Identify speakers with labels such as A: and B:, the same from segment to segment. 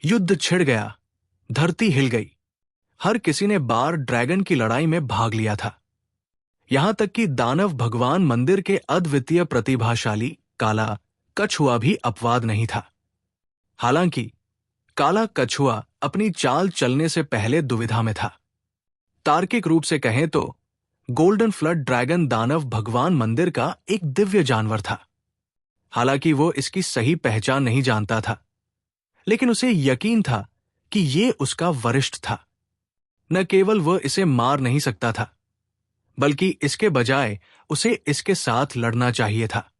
A: युद्ध छिड़ गया, धरती हिल गई। हर किसी ने बार ड्रैगन की लड़ाई में भाग लिया था। यहां तक कि दानव भगवान मंदिर के अद्वितीय प्रतिभाशाली काला कछुआ भी अपवाद नहीं था। हालांकि काला कछुआ अपनी चाल चलने से पहले दुविधा में था। तार्किक रूप से कहें तो गोल्डन फ्लड ड्रैगन दानव भगवान मंदिर का एक दिव्य जानवर था। हालांकि वो इसकी सही पहचान नहीं जानता था, लेकिन उसे यकीन था कि ये उसका वरिष्ठ था। न केवल वह इसे मार नहीं सकता था, बल्कि इसके बजाय उसे इसके साथ लड़ना चाहिए था।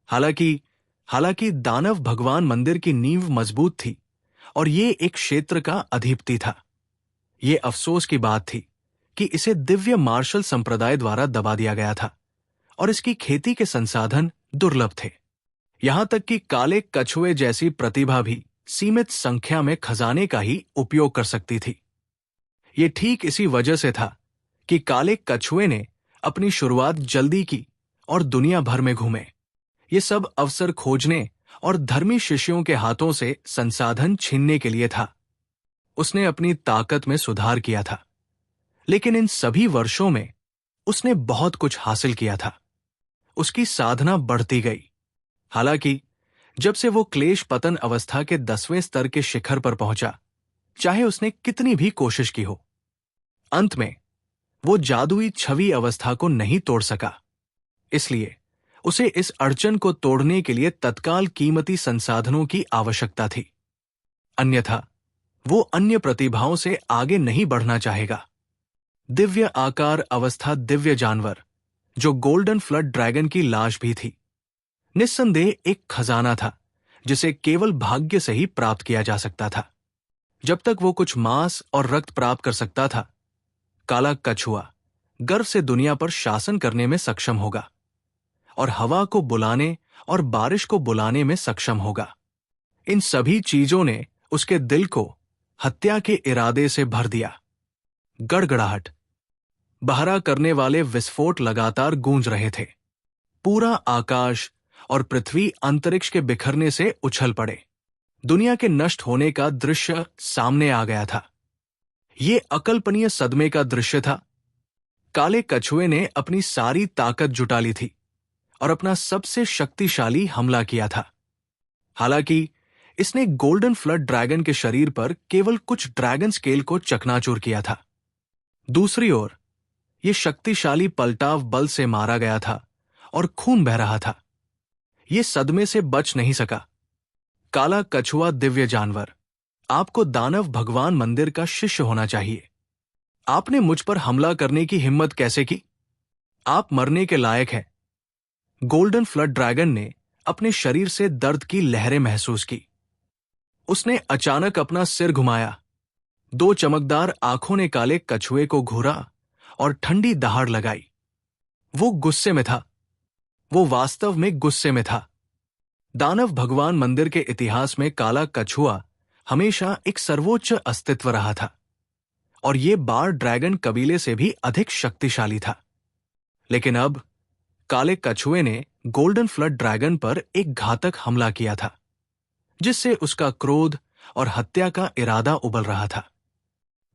A: हालांकि दानव भगवान मंदिर की नींव मजबूत थी और ये एक क्षेत्र का अधिपति था। ये अफसोस की बात थी कि इसे दिव्य मार्शल संप्रदाय द्वारा दबा दिया गया था और इसकी खेती के संसाधन दुर्लभ थे। यहां तक कि काले कछुए जैसी प्रतिभा भी सीमित संख्या में खजाने का ही उपयोग कर सकती थी। ये ठीक इसी वजह से था कि काले कछुए ने अपनी शुरुआत जल्दी की और दुनिया भर में घूमे। ये सब अवसर खोजने और धर्मी शिष्यों के हाथों से संसाधन छीनने के लिए था। उसने अपनी ताकत में सुधार किया था, लेकिन इन सभी वर्षों में उसने बहुत कुछ हासिल किया था। उसकी साधना बढ़ती गई। हालांकि जब से वो क्लेश पतन अवस्था के 10वें स्तर के शिखर पर पहुंचा, चाहे उसने कितनी भी कोशिश की हो, अंत में वो जादुई छवि अवस्था को नहीं तोड़ सका। इसलिए उसे इस अड़चन को तोड़ने के लिए तत्काल कीमती संसाधनों की आवश्यकता थी। अन्यथा वो अन्य प्रतिभाओं से आगे नहीं बढ़ना चाहेगा। दिव्य आकार अवस्था दिव्य जानवर, जो गोल्डन फ्लड ड्रैगन की लाश भी थी, निस्संदेह एक खजाना था जिसे केवल भाग्य से ही प्राप्त किया जा सकता था। जब तक वो कुछ मांस और रक्त प्राप्त कर सकता था, काला कछुआ गर्व से दुनिया पर शासन करने में सक्षम होगा और हवा को बुलाने और बारिश को बुलाने में सक्षम होगा। इन सभी चीजों ने उसके दिल को हत्या के इरादे से भर दिया। गड़गड़ाहट, बहरा करने वाले विस्फोट लगातार गूंज रहे थे। पूरा आकाश और पृथ्वी अंतरिक्ष के बिखरने से उछल पड़े। दुनिया के नष्ट होने का दृश्य सामने आ गया था। ये अकल्पनीय सदमे का दृश्य था। काले कछुए ने अपनी सारी ताकत जुटा ली थी और अपना सबसे शक्तिशाली हमला किया था। हालांकि इसने गोल्डन फ्लड ड्रैगन के शरीर पर केवल कुछ ड्रैगन स्केल को चकनाचूर किया था। दूसरी ओर यह शक्तिशाली पलटाव बल से मारा गया था और खून बह रहा था। यह सदमे से बच नहीं सका। काला कछुआ दिव्य जानवर, आपको दानव भगवान मंदिर का शिष्य होना चाहिए। आपने मुझ पर हमला करने की हिम्मत कैसे की? आप मरने के लायक हैं। गोल्डन फ्लड ड्रैगन ने अपने शरीर से दर्द की लहरें महसूस की। उसने अचानक अपना सिर घुमाया। 2 चमकदार आंखों ने काले कछुए को घूरा और ठंडी दहाड़ लगाई। वो गुस्से में था। वो वास्तव में गुस्से में था। दानव भगवान मंदिर के इतिहास में काला कछुआ हमेशा एक सर्वोच्च अस्तित्व रहा था और ये बार ड्रैगन कबीले से भी अधिक शक्तिशाली था। लेकिन अब काले कछुए ने गोल्डन फ्लड ड्रैगन पर एक घातक हमला किया था, जिससे उसका क्रोध और हत्या का इरादा उबल रहा था।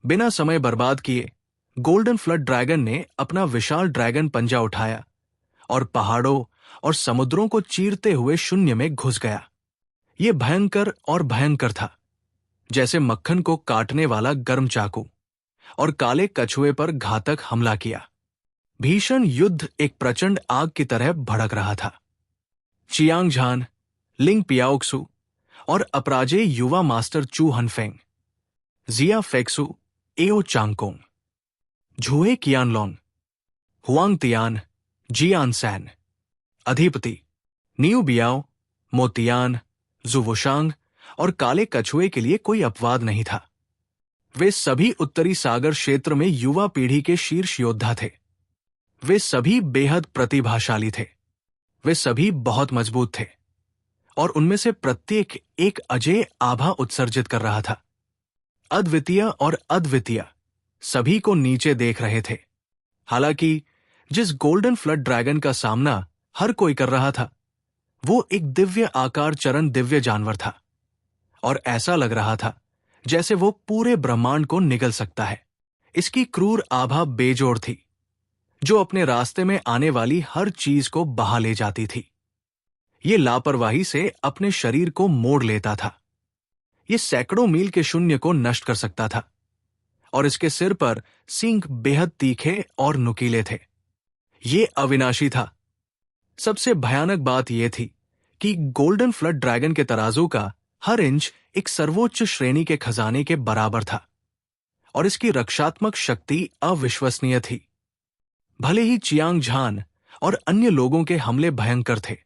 A: बिना समय बर्बाद किए गोल्डन फ्लड ड्रैगन ने अपना विशाल ड्रैगन पंजा उठाया और पहाड़ों और समुद्रों को चीरते हुए शून्य में घुस गया। यह भयंकर और भयंकर था, जैसे मक्खन को काटने वाला गर्म चाकू, और काले कछुए पर घातक हमला किया। भीषण युद्ध एक प्रचंड आग की तरह भड़क रहा था। चियांग झान, लिंग पियाओक्सु और अपराजेय युवा मास्टर चू हनफेंग, जिया फेक्सु, एओ चांगकोंग, झुए कियानलोंग, हुआंग तियान, जियान सैन, अधिपति नियू बियाओ, मोतियान, जुवोशांग और काले कछुए के लिए कोई अपवाद नहीं था। वे सभी उत्तरी सागर क्षेत्र में युवा पीढ़ी के शीर्ष योद्धा थे। वे सभी बेहद प्रतिभाशाली थे। वे सभी बहुत मजबूत थे और उनमें से प्रत्येक एक अजेय आभा उत्सर्जित कर रहा था। अद्वितीय और अद्वितीय सभी को नीचे देख रहे थे। हालांकि जिस गोल्डन फ्लड ड्रैगन का सामना हर कोई कर रहा था, वो एक दिव्य आकार चरण दिव्य जानवर था। और ऐसा लग रहा था जैसे वो पूरे ब्रह्मांड को निगल सकता है। इसकी क्रूर आभा बेजोड़ थी, जो अपने रास्ते में आने वाली हर चीज को बहा ले जाती थी। ये लापरवाही से अपने शरीर को मोड़ लेता था। ये सैकड़ों मील के शून्य को नष्ट कर सकता था, और इसके सिर पर सींग बेहद तीखे और नुकीले थे। ये अविनाशी था। सबसे भयानक बात यह थी कि गोल्डन फ्लड ड्रैगन के तराजू का हर इंच एक सर्वोच्च श्रेणी के खजाने के बराबर था, और इसकी रक्षात्मक शक्ति अविश्वसनीय थी। भले ही चियांग झान और अन्य लोगों के हमले भयंकर थे,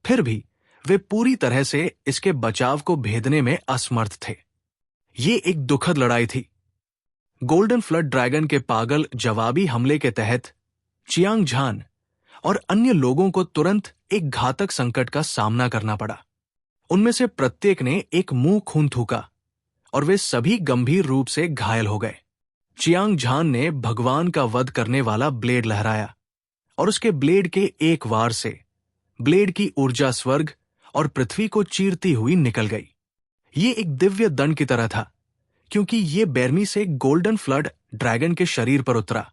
A: फिर भी वे पूरी तरह से इसके बचाव को भेदने में असमर्थ थे। ये एक दुखद लड़ाई थी। गोल्डन फ्लड ड्रैगन के पागल जवाबी हमले के तहत चियांग झान और अन्य लोगों को तुरंत एक घातक संकट का सामना करना पड़ा। उनमें से प्रत्येक ने एक मुंह खून थूका और वे सभी गंभीर रूप से घायल हो गए। चियांग झान ने भगवान का वध करने वाला ब्लेड लहराया, और उसके ब्लेड के एक वार से ब्लेड की ऊर्जा स्वर्ग और पृथ्वी को चीरती हुई निकल गई। ये एक दिव्य दंड की तरह था, क्योंकि ये बेरमी से गोल्डन फ्लड ड्रैगन के शरीर पर उतरा,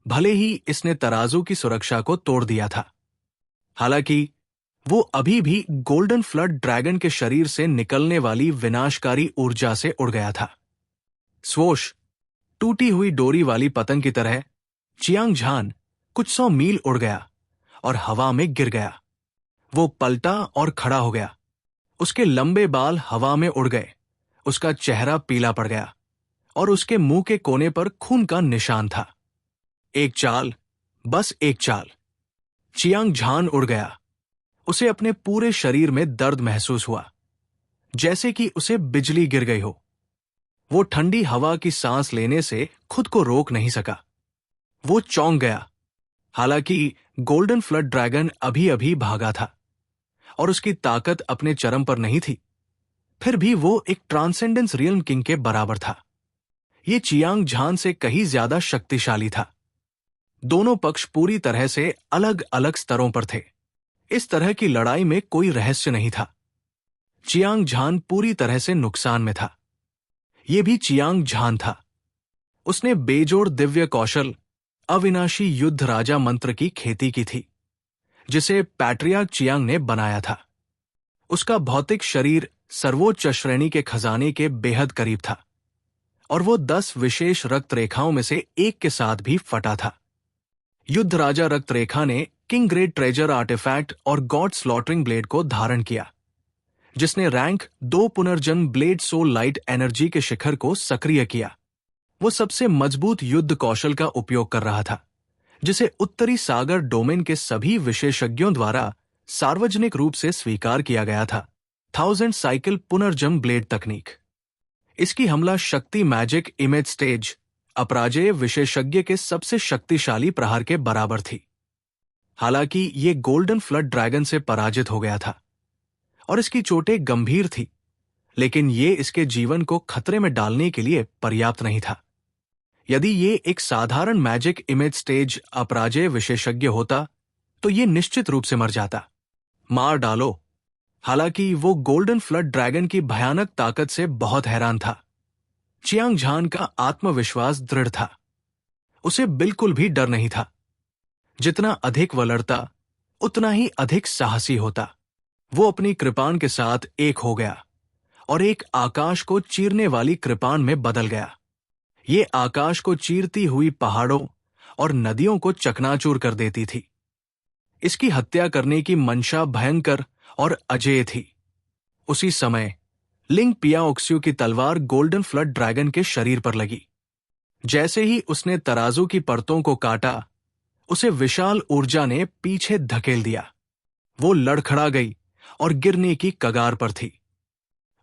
A: भले ही इसने तराजू की सुरक्षा को तोड़ दिया था। हालांकि वो अभी भी गोल्डन फ्लड ड्रैगन के शरीर से निकलने वाली विनाशकारी ऊर्जा से उड़ गया था। स्वोश, टूटी हुई डोरी वाली पतंग की तरह चियांग झान कुछ 100 मील उड़ गया और हवा में गिर गया। वो पलटा और खड़ा हो गया। उसके लंबे बाल हवा में उड़ गए, उसका चेहरा पीला पड़ गया, और उसके मुंह के कोने पर खून का निशान था। एक चाल, बस एक चाल। चियांग झान उड़ गया। उसे अपने पूरे शरीर में दर्द महसूस हुआ, जैसे कि उसे बिजली गिर गई हो। वो ठंडी हवा की सांस लेने से खुद को रोक नहीं सका। वो चौंक गया। हालांकि गोल्डन फ्लड ड्रैगन अभी अभी भागा था और उसकी ताकत अपने चरम पर नहीं थी, फिर भी वो एक ट्रांसेंडेंस रियल्म किंग के बराबर था। ये चियांग झान से कहीं ज्यादा शक्तिशाली था। दोनों पक्ष पूरी तरह से अलग अलग स्तरों पर थे। इस तरह की लड़ाई में कोई रहस्य नहीं था। चियांग झान पूरी तरह से नुकसान में था। यह भी चियांग झान था। उसने बेजोड़ दिव्य कौशल अविनाशी युद्ध राजा मंत्र की खेती की थी, जिसे पैट्रियार्क चियांग ने बनाया था। उसका भौतिक शरीर सर्वोच्च श्रेणी के खजाने के बेहद करीब था, और वो 10 विशेष रक्त रेखाओं में से एक के साथ भी फटा था। युद्ध राजा रक्त रेखा ने किंग ग्रेट ट्रेजर आर्टिफैक्ट और गॉड स्लॉटरिंग ब्लेड को धारण किया, जिसने रैंक 2 पुनर्जन्म ब्लेड सोल लाइट एनर्जी के शिखर को सक्रिय किया। वो सबसे मजबूत युद्ध कौशल का उपयोग कर रहा था, जिसे उत्तरी सागर डोमेन के सभी विशेषज्ञों द्वारा सार्वजनिक रूप से स्वीकार किया गया था। 1000 साइकिल पुनर्जन्म ब्लेड तकनीक। इसकी हमला शक्ति मैजिक इमेज स्टेज अपराजेय विशेषज्ञ के सबसे शक्तिशाली प्रहार के बराबर थी। हालांकि ये गोल्डन फ्लड ड्रैगन से पराजित हो गया था, और इसकी चोटें गंभीर थी, लेकिन ये इसके जीवन को खतरे में डालने के लिए पर्याप्त नहीं था। यदि ये एक साधारण मैजिक इमेज स्टेज अपराजेय विशेषज्ञ होता, तो ये निश्चित रूप से मर जाता। मार डालो। हालांकि वो गोल्डन फ्लड ड्रैगन की भयानक ताकत से बहुत हैरान था। चियांग झान का आत्मविश्वास दृढ़ था। उसे बिल्कुल भी डर नहीं था। जितना अधिक वह लड़ता, उतना ही अधिक साहसी होता। वो अपनी कृपाण के साथ एक हो गया और एक आकाश को चीरने वाली कृपाण में बदल गया। ये आकाश को चीरती हुई पहाड़ों और नदियों को चकनाचूर कर देती थी। इसकी हत्या करने की मंशा भयंकर और अजेय थी। उसी समय लिंग पियाओक्स्यू की तलवार गोल्डन फ्लड ड्रैगन के शरीर पर लगी। जैसे ही उसने तराजू की परतों को काटा, उसे विशाल ऊर्जा ने पीछे धकेल दिया। वो लड़खड़ा गई और गिरने की कगार पर थी।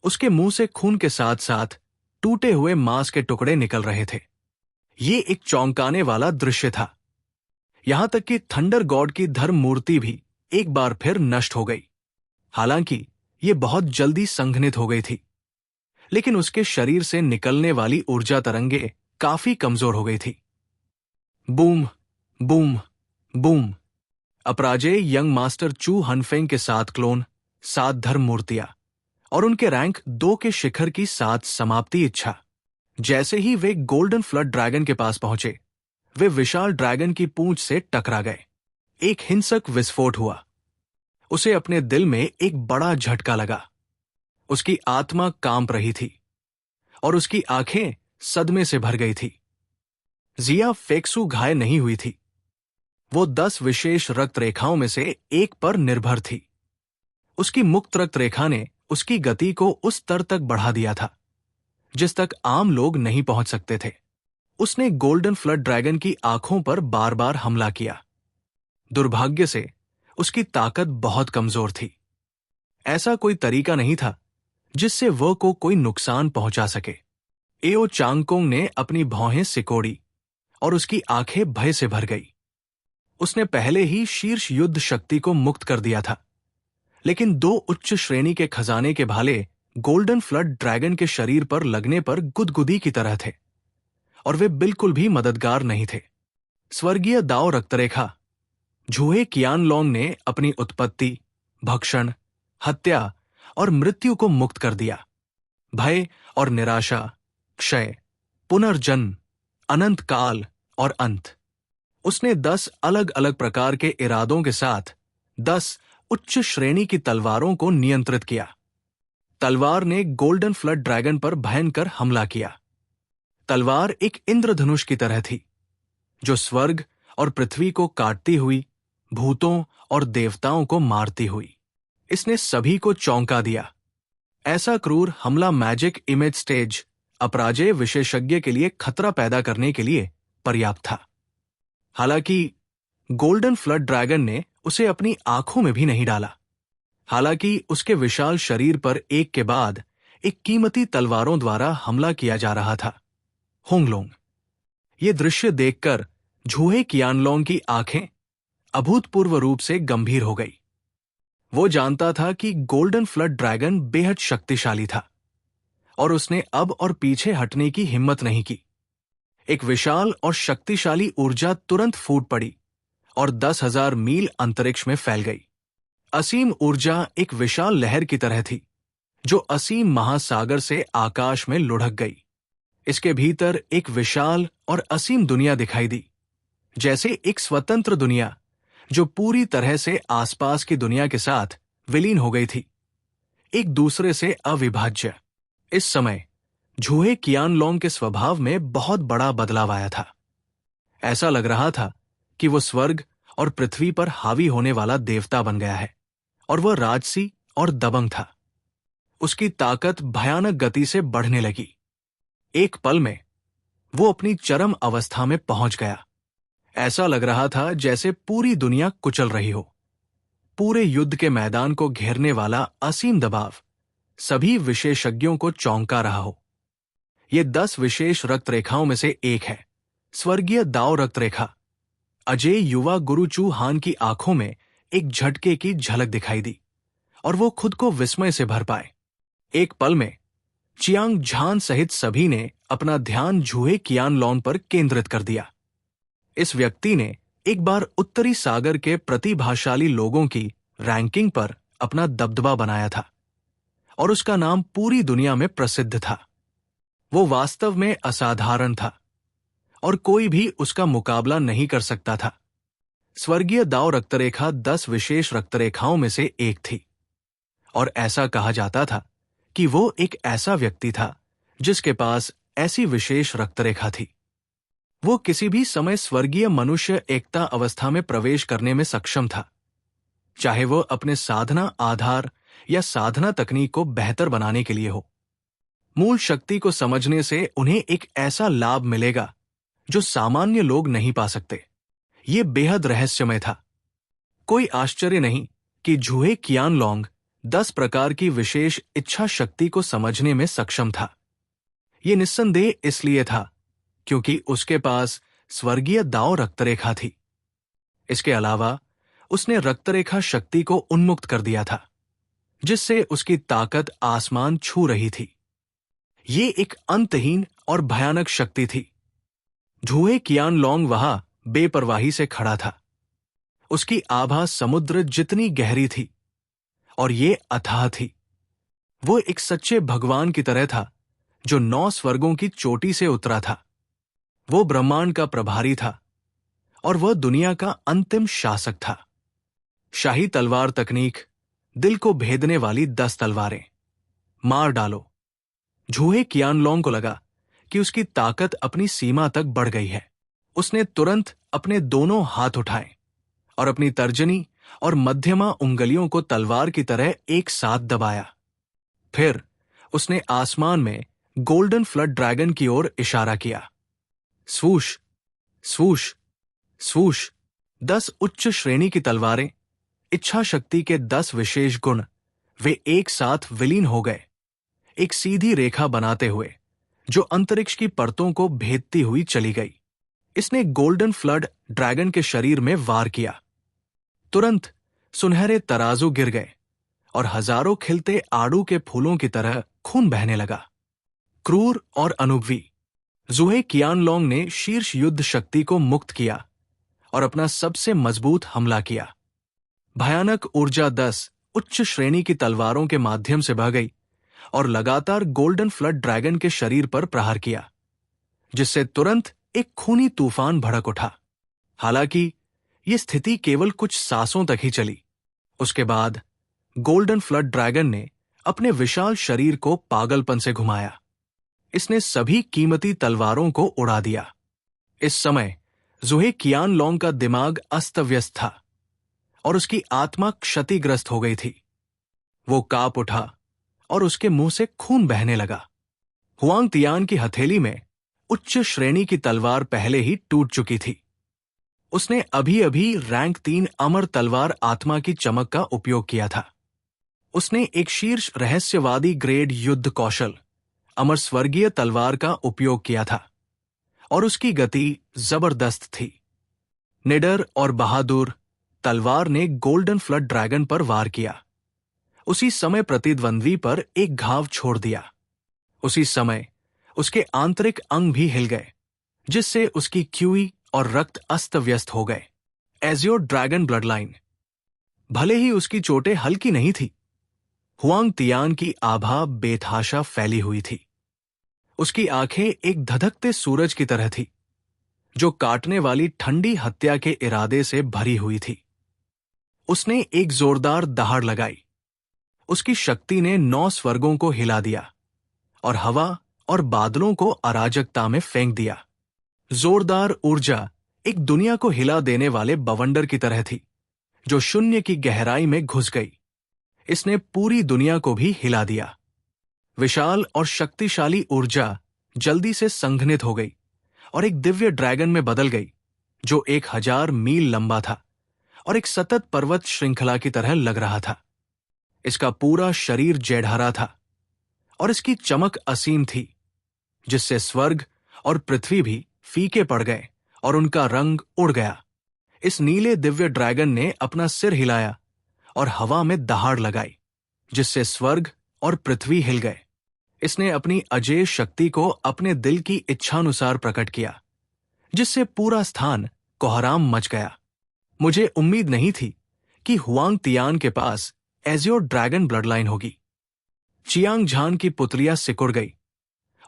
A: उसके मुंह से खून के साथ साथ टूटे हुए मांस के टुकड़े निकल रहे थे। ये एक चौंकाने वाला दृश्य था। यहां तक कि थंडर गॉड की धर्म मूर्ति भी एक बार फिर नष्ट हो गई। हालांकि ये बहुत जल्दी संघनित हो गई थी, लेकिन उसके शरीर से निकलने वाली ऊर्जा तरंगे काफी कमजोर हो गई थी। Boom boom boom. अपराजेय यंग मास्टर चू हनफेंग के साथ क्लोन 7 धर्म मूर्तियां और उनके रैंक 2 के शिखर की साथ समाप्ति इच्छा। जैसे ही वे गोल्डन फ्लड ड्रैगन के पास पहुंचे, वे विशाल ड्रैगन की पूंछ से टकरा गए। एक हिंसक विस्फोट हुआ। उसे अपने दिल में एक बड़ा झटका लगा। उसकी आत्मा कांप रही थी और उसकी आंखें सदमे से भर गई थी। जिया फेक्सू घायल नहीं हुई थी। वो 10 विशेष रक्त रेखाओं में से एक पर निर्भर थी। उसकी मुक्त रक्त रेखा ने उसकी गति को उस स्तर तक बढ़ा दिया था जिस तक आम लोग नहीं पहुंच सकते थे। उसने गोल्डन फ्लड ड्रैगन की आंखों पर बार बार हमला किया। दुर्भाग्य से उसकी ताकत बहुत कमजोर थी। ऐसा कोई तरीका नहीं था जिससे वह को कोई नुकसान पहुंचा सके। एओ चांगकोंग ने अपनी भौहें सिकोड़ी और उसकी आंखें भय से भर गई। उसने पहले ही शीर्ष युद्ध शक्ति को मुक्त कर दिया था, लेकिन 2 उच्च श्रेणी के खजाने के भाले गोल्डन फ्लड ड्रैगन के शरीर पर लगने पर गुदगुदी की तरह थे और वे बिल्कुल भी मददगार नहीं थे। स्वर्गीय दाओ रक्तरेखा झूहे कियानलोंग ने अपनी उत्पत्ति, भक्षण, हत्या और मृत्यु को मुक्त कर दिया। भय और निराशा, क्षय, पुनर्जन्म, अनंत काल और अंत। उसने 10 अलग अलग प्रकार के इरादों के साथ 10 उच्च श्रेणी की तलवारों को नियंत्रित किया। तलवार ने गोल्डन फ्लड ड्रैगन पर भयंकर हमला किया। तलवार एक इंद्रधनुष की तरह थी जो स्वर्ग और पृथ्वी को काटती हुई भूतों और देवताओं को मारती हुई इसने सभी को चौंका दिया। ऐसा क्रूर हमला मैजिक इमेज स्टेज अपराजेय विशेषज्ञ के लिए खतरा पैदा करने के लिए पर्याप्त था। हालांकि गोल्डन फ्लड ड्रैगन ने उसे अपनी आंखों में भी नहीं डाला। हालांकि उसके विशाल शरीर पर एक के बाद एक कीमती तलवारों द्वारा हमला किया जा रहा था। होंगलोंग। ये दृश्य देखकर झूहे कियानलोंग की आंखें अभूतपूर्व रूप से गंभीर हो गई। वो जानता था कि गोल्डन फ्लड ड्रैगन बेहद शक्तिशाली था और उसने अब और पीछे हटने की हिम्मत नहीं की। एक विशाल और शक्तिशाली ऊर्जा तुरंत फूट पड़ी और 10,000 मील अंतरिक्ष में फैल गई। असीम ऊर्जा एक विशाल लहर की तरह थी जो असीम महासागर से आकाश में लुढ़क गई। इसके भीतर एक विशाल और असीम दुनिया दिखाई दी, जैसे एक स्वतंत्र दुनिया जो पूरी तरह से आसपास की दुनिया के साथ विलीन हो गई थी, एक दूसरे से अविभाज्य। इस समय झूहे कियानलोंग के स्वभाव में बहुत बड़ा बदलाव आया था। ऐसा लग रहा था कि वो स्वर्ग और पृथ्वी पर हावी होने वाला देवता बन गया है और वह राजसी और दबंग था। उसकी ताकत भयानक गति से बढ़ने लगी। एक पल में वो अपनी चरम अवस्था में पहुंच गया। ऐसा लग रहा था जैसे पूरी दुनिया कुचल रही हो। पूरे युद्ध के मैदान को घेरने वाला असीम दबाव सभी विशेषज्ञों को चौंका रहा हो। ये 10 विशेष रक्त रेखाओं में से एक है, स्वर्गीय दाओ रक्त रेखा। अजय युवा गुरु चू हान की आंखों में एक झटके की झलक दिखाई दी और वो खुद को विस्मय से भर पाए। एक पल में चियांग झान सहित सभी ने अपना ध्यान झूहे कियानलोंग पर केंद्रित कर दिया। इस व्यक्ति ने एक बार उत्तरी सागर के प्रतिभाशाली लोगों की रैंकिंग पर अपना दबदबा बनाया था और उसका नाम पूरी दुनिया में प्रसिद्ध था। वो वास्तव में असाधारण था और कोई भी उसका मुकाबला नहीं कर सकता था। स्वर्गीय दाओ रक्तरेखा 10 विशेष रक्तरेखाओं में से एक थी और ऐसा कहा जाता था कि वो एक ऐसा व्यक्ति था जिसके पास ऐसी विशेष रक्तरेखा थी। वो किसी भी समय स्वर्गीय मनुष्य एकता अवस्था में प्रवेश करने में सक्षम था, चाहे वो अपने साधना आधार या साधना तकनीक को बेहतर बनाने के लिए हो। मूल शक्ति को समझने से उन्हें एक ऐसा लाभ मिलेगा जो सामान्य लोग नहीं पा सकते। ये बेहद रहस्यमय था। कोई आश्चर्य नहीं कि झूहे कियानलोंग 10 प्रकार की विशेष इच्छा शक्ति को समझने में सक्षम था। ये निस्संदेह इसलिए था क्योंकि उसके पास स्वर्गीय दाओ रक्तरेखा थी। इसके अलावा उसने रक्तरेखा शक्ति को उन्मुक्त कर दिया था, जिससे उसकी ताकत आसमान छू रही थी। ये एक अंतहीन और भयानक शक्ति थी। झूहे कियानलोंग वहां बेपरवाही से खड़ा था। उसकी आभा समुद्र जितनी गहरी थी और ये अथाह थी। वो एक सच्चे भगवान की तरह था जो 9 स्वर्गों की चोटी से उतरा था। वो ब्रह्मांड का प्रभारी था और वह दुनिया का अंतिम शासक था। शाही तलवार तकनीक, दिल को भेदने वाली 10 तलवारें। मार डालो। झूहे कियानलोंग को लगा कि उसकी ताकत अपनी सीमा तक बढ़ गई है। उसने तुरंत अपने दोनों हाथ उठाए और अपनी तर्जनी और मध्यमा उंगलियों को तलवार की तरह एक साथ दबाया। फिर उसने आसमान में गोल्डन फ्लड ड्रैगन की ओर इशारा किया। स्वूश, स्वूश, स्वूश। 10 उच्च श्रेणी की तलवारें, इच्छा शक्ति के 10 विशेष गुण, वे एक साथ विलीन हो गए, एक सीधी रेखा बनाते हुए जो अंतरिक्ष की परतों को भेदती हुई चली गई। इसने गोल्डन फ्लड ड्रैगन के शरीर में वार किया। तुरंत सुनहरे तराजू गिर गए और हजारों खिलते आड़ू के फूलों की तरह खून बहने लगा। क्रूर और अनुभवी, जुहे कियानलोंग ने शीर्ष युद्ध शक्ति को मुक्त किया और अपना सबसे मजबूत हमला किया। भयानक ऊर्जा 10 उच्च श्रेणी की तलवारों के माध्यम से बह गई और लगातार गोल्डन फ्लड ड्रैगन के शरीर पर प्रहार किया, जिससे तुरंत एक खूनी तूफान भड़क उठा। हालांकि यह स्थिति केवल कुछ सांसों तक ही चली। उसके बाद गोल्डन फ्लड ड्रैगन ने अपने विशाल शरीर को पागलपन से घुमाया। इसने सभी कीमती तलवारों को उड़ा दिया। इस समय जुहे कियानलोंग का दिमाग अस्त व्यस्त था और उसकी आत्मा क्षतिग्रस्त हो गई थी। वो कांप उठा और उसके मुंह से खून बहने लगा। हुआंग तियान की हथेली में उच्च श्रेणी की तलवार पहले ही टूट चुकी थी। उसने अभी अभी रैंक 3 अमर तलवार आत्मा की चमक का उपयोग किया था। उसने एक शीर्ष रहस्यवादी ग्रेड युद्ध कौशल अमर स्वर्गीय तलवार का उपयोग किया था और उसकी गति जबरदस्त थी। निडर और बहादुर तलवार ने गोल्डन फ्लड ड्रैगन पर वार किया। उसी समय प्रतिद्वंद्वी पर एक घाव छोड़ दिया। उसी समय उसके आंतरिक अंग भी हिल गए, जिससे उसकी क्यूई और रक्त अस्त व्यस्त हो गए। एजियोर ड्रैगन ब्लडलाइन। भले ही उसकी चोटें हल्की नहीं थी, हुआंग तियान की आभा बेतहाशा फैली हुई थी। उसकी आंखें एक धधकते सूरज की तरह थी, जो काटने वाली ठंडी हत्या के इरादे से भरी हुई थी। उसने एक जोरदार दहाड़ लगाई। उसकी शक्ति ने 9 स्वर्गों को हिला दिया और हवा और बादलों को अराजकता में फेंक दिया। जोरदार ऊर्जा एक दुनिया को हिला देने वाले बवंडर की तरह थी, जो शून्य की गहराई में घुस गई। इसने पूरी दुनिया को भी हिला दिया। विशाल और शक्तिशाली ऊर्जा जल्दी से संघनित हो गई और एक दिव्य ड्रैगन में बदल गई, जो 1000 मील लंबा था और एक सतत पर्वत श्रृंखला की तरह लग रहा था। इसका पूरा शरीर जेढ़रा था और इसकी चमक असीम थी, जिससे स्वर्ग और पृथ्वी भी फीके पड़ गए और उनका रंग उड़ गया। इस नीले दिव्य ड्रैगन ने अपना सिर हिलाया और हवा में दहाड़ लगाई, जिससे स्वर्ग और पृथ्वी हिल गए। इसने अपनी अजेय शक्ति को अपने दिल की इच्छानुसार प्रकट किया, जिससे पूरा स्थान कोहराम मच गया। मुझे उम्मीद नहीं थी कि हुआंग तियान के पास एजियोर ड्रैगन ब्लडलाइन होगी। चियांग झान की पुतलियां सिकुड़ गई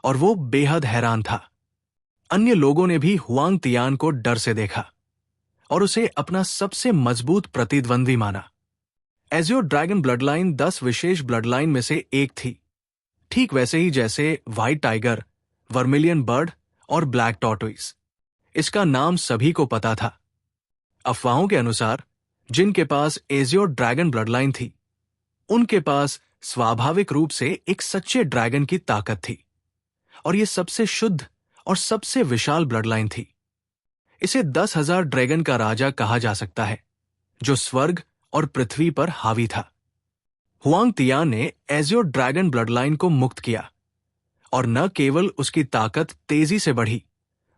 A: और वो बेहद हैरान था। अन्य लोगों ने भी हुआंग तियान को डर से देखा और उसे अपना सबसे मजबूत प्रतिद्वंद्वी माना। एजियोर ड्रैगन ब्लडलाइन 10 विशेष ब्लडलाइन में से एक थी, ठीक वैसे ही जैसे व्हाइट टाइगर, वर्मिलियन बर्ड और ब्लैक टॉर्टोइस। इसका नाम सभी को पता था। अफवाहों के अनुसार जिनके पास एजियोर ड्रैगन ब्लडलाइन थी, उनके पास स्वाभाविक रूप से एक सच्चे ड्रैगन की ताकत थी और यह सबसे शुद्ध और सबसे विशाल ब्लडलाइन थी। इसे 10,000 ड्रैगन का राजा कहा जा सकता है, जो स्वर्ग और पृथ्वी पर हावी था। हुआंग तियान ने एजियोर ड्रैगन ब्लडलाइन को मुक्त किया और न केवल उसकी ताकत तेजी से बढ़ी,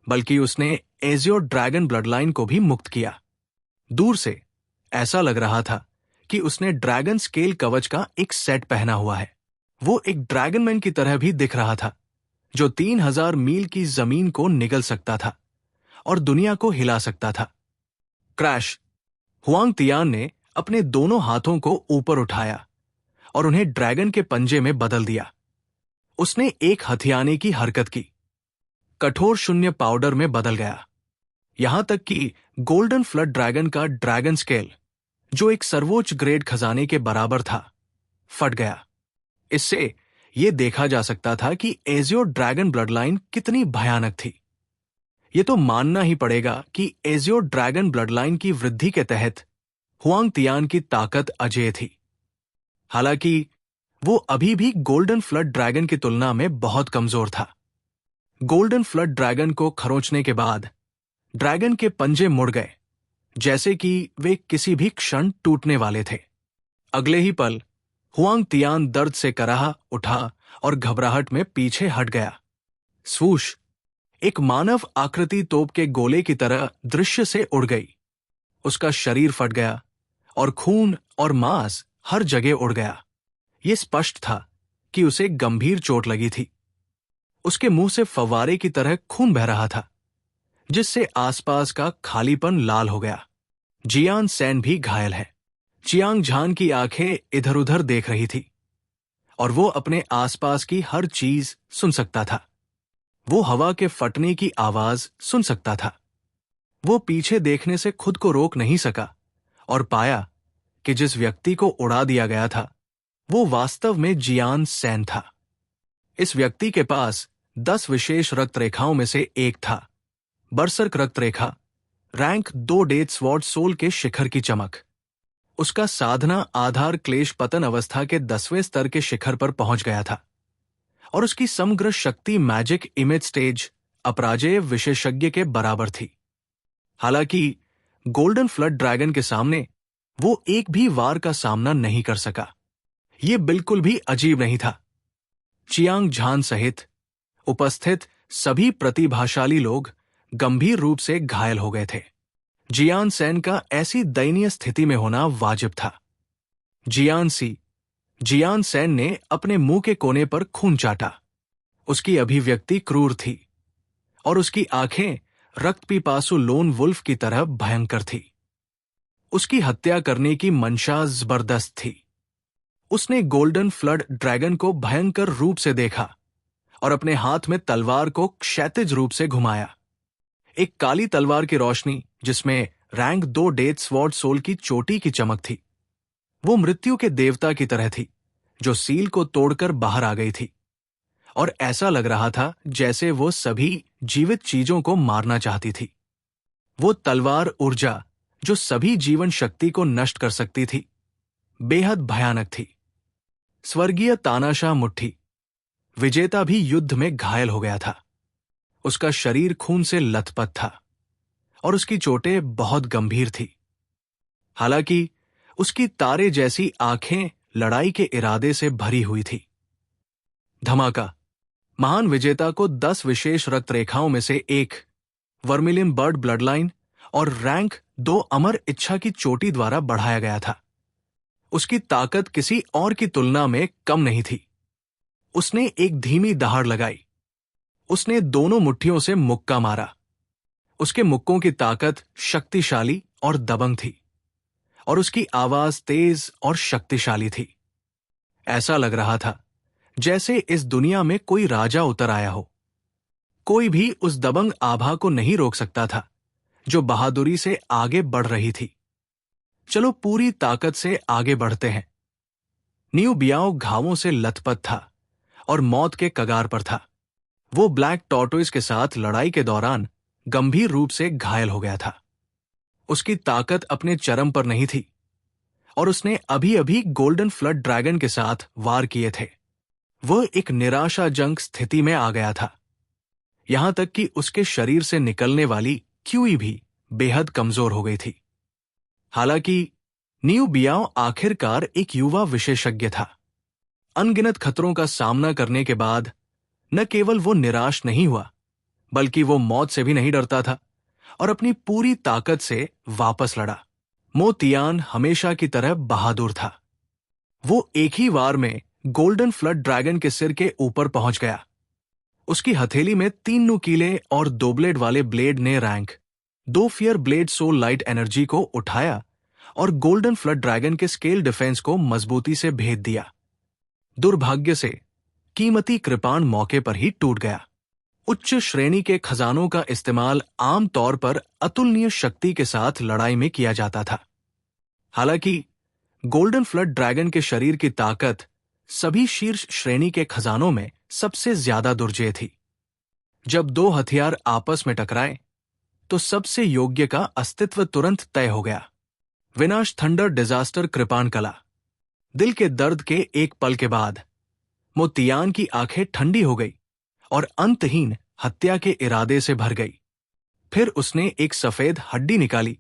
A: बल्कि उसने एजियोर ड्रैगन ब्लडलाइन को भी मुक्त किया। दूर से ऐसा लग रहा था कि उसने ड्रैगन स्केल कवच का एक सेट पहना हुआ है। वो एक ड्रैगनमैन की तरह भी दिख रहा था, जो 3000 मील की जमीन को निगल सकता था और दुनिया को हिला सकता था। क्रैश! हुआंग तियान ने अपने दोनों हाथों को ऊपर उठाया और उन्हें ड्रैगन के पंजे में बदल दिया। उसने एक हथियाने की हरकत की, कठोर शून्य पाउडर में बदल गया। यहां तक कि गोल्डन फ्लड ड्रैगन का ड्रैगन स्केल, जो एक सर्वोच्च ग्रेड खजाने के बराबर था, फट गया। इससे यह देखा जा सकता था कि एजियो ड्रैगन ब्लडलाइन कितनी भयानक थी। यह तो मानना ही पड़ेगा कि एजियो ड्रैगन ब्लडलाइन की वृद्धि के तहत हुआंग तियान की ताकत अजेय थी। हालांकि वो अभी भी गोल्डन फ्लड ड्रैगन की तुलना में बहुत कमजोर था। गोल्डन फ्लड ड्रैगन को खरोंचने के बाद ड्रैगन के पंजे मुड़ गए, जैसे कि वे किसी भी क्षण टूटने वाले थे। अगले ही पल हुआंग तियान दर्द से कराह उठा और घबराहट में पीछे हट गया। स्वूश, एक मानव आकृति तोप के गोले की तरह दृश्य से उड़ गई। उसका शरीर फट गया और खून और मांस हर जगह उड़ गया। यह स्पष्ट था कि उसे गंभीर चोट लगी थी। उसके मुंह से फव्वारे की तरह खून बह रहा था, जिससे आसपास का खालीपन लाल हो गया। जियान सैन भी घायल है। चियांग झान की आंखें इधर उधर देख रही थी और वो अपने आसपास की हर चीज सुन सकता था। वो हवा के फटने की आवाज सुन सकता था। वो पीछे देखने से खुद को रोक नहीं सका और पाया कि जिस व्यक्ति को उड़ा दिया गया था वो वास्तव में जियान सैन था। इस व्यक्ति के पास 10 विशेष रक्त रेखाओं में से एक था। बरसर्क रक्त रेखा, रैंक 2 डेथ स्वॉर्ड सोल के शिखर की चमक। उसका साधना आधार क्लेश पतन अवस्था के 10वें स्तर के शिखर पर पहुंच गया था और उसकी समग्र शक्ति मैजिक इमेज स्टेज अपराजेय विशेषज्ञ के बराबर थी। हालांकि गोल्डन फ्लड ड्रैगन के सामने वो एक भी वार का सामना नहीं कर सका। ये बिल्कुल भी अजीब नहीं था। चियांग झान सहित उपस्थित सभी प्रतिभाशाली लोग गंभीर रूप से घायल हो गए थे। जियान सैन का ऐसी दयनीय स्थिति में होना वाजिब था। जियान सैन ने अपने मुंह के कोने पर खून चाटा। उसकी अभिव्यक्ति क्रूर थी और उसकी आंखें रक्त पिपासु लोन वुल्फ की तरह भयंकर थी। उसकी हत्या करने की मंशा जबरदस्त थी। उसने गोल्डन फ्लड ड्रैगन को भयंकर रूप से देखा और अपने हाथ में तलवार को क्षैतिज रूप से घुमाया। एक काली तलवार की रोशनी जिसमें रैंक 2 डेथ स्वॉर्ड सोल की चोटी की चमक थी। वो मृत्यु के देवता की तरह थी जो सील को तोड़कर बाहर आ गई थी और ऐसा लग रहा था जैसे वो सभी जीवित चीजों को मारना चाहती थी। वो तलवार ऊर्जा जो सभी जीवन शक्ति को नष्ट कर सकती थी, बेहद भयानक थी। स्वर्गीय तानाशाह मुट्ठी, विजेता भी युद्ध में घायल हो गया था। उसका शरीर खून से लथपथ था और उसकी चोटें बहुत गंभीर थी। हालांकि उसकी तारे जैसी आंखें लड़ाई के इरादे से भरी हुई थी। धमाका, महान विजेता को 10 विशेष रक्त रेखाओं में से एक वर्मिलियन बर्ड ब्लडलाइन और रैंक 2 अमर इच्छा की चोटी द्वारा बढ़ाया गया था। उसकी ताकत किसी और की तुलना में कम नहीं थी। उसने एक धीमी दहाड़ लगाई। उसने दोनों मुट्ठियों से मुक्का मारा। उसके मुक्कों की ताकत शक्तिशाली और दबंग थी और उसकी आवाज तेज और शक्तिशाली थी। ऐसा लग रहा था जैसे इस दुनिया में कोई राजा उतर आया हो। कोई भी उस दबंग आभा को नहीं रोक सकता था जो बहादुरी से आगे बढ़ रही थी। चलो पूरी ताकत से आगे बढ़ते हैं। न्यू बियाओ घावों से लथपथ था और मौत के कगार पर था। वो ब्लैक टॉर्टोइस के साथ लड़ाई के दौरान गंभीर रूप से घायल हो गया था। उसकी ताकत अपने चरम पर नहीं थी और उसने अभी अभी गोल्डन फ्लड ड्रैगन के साथ वार किए थे। वह एक निराशाजनक स्थिति में आ गया था, यहां तक कि उसके शरीर से निकलने वाली क्यूई भी बेहद कमजोर हो गई थी। हालांकि न्यू बियाओ आखिरकार एक युवा विशेषज्ञ था। अनगिनत खतरों का सामना करने के बाद न केवल वो निराश नहीं हुआ, बल्कि वो मौत से भी नहीं डरता था और अपनी पूरी ताकत से वापस लड़ा। मो तियान हमेशा की तरह बहादुर था। वो एक ही वार में गोल्डन फ्लड ड्रैगन के सिर के ऊपर पहुंच गया। उसकी हथेली में 3 नुकीले और 2 ब्लेड वाले ब्लेड ने rank 2 fear blade soul light energy को उठाया और गोल्डन फ्लड ड्रैगन के स्केल डिफेंस को मजबूती से भेद दिया। दुर्भाग्य से कीमती कृपाण मौके पर ही टूट गया। उच्च श्रेणी के खजानों का इस्तेमाल आम तौर पर अतुलनीय शक्ति के साथ लड़ाई में किया जाता था। हालांकि गोल्डन फ्लड ड्रैगन के शरीर की ताकत सभी शीर्ष श्रेणी के खजानों में सबसे ज्यादा दुर्जेय थी। जब दो हथियार आपस में टकराए तो सबसे योग्य का अस्तित्व तुरंत तय हो गया। विनाश थंडर डिजास्टर कृपाण कला। दिल के दर्द के एक पल के बाद मोतियान की आंखें ठंडी हो गई और अंतहीन हत्या के इरादे से भर गई। फिर उसने एक सफेद हड्डी निकाली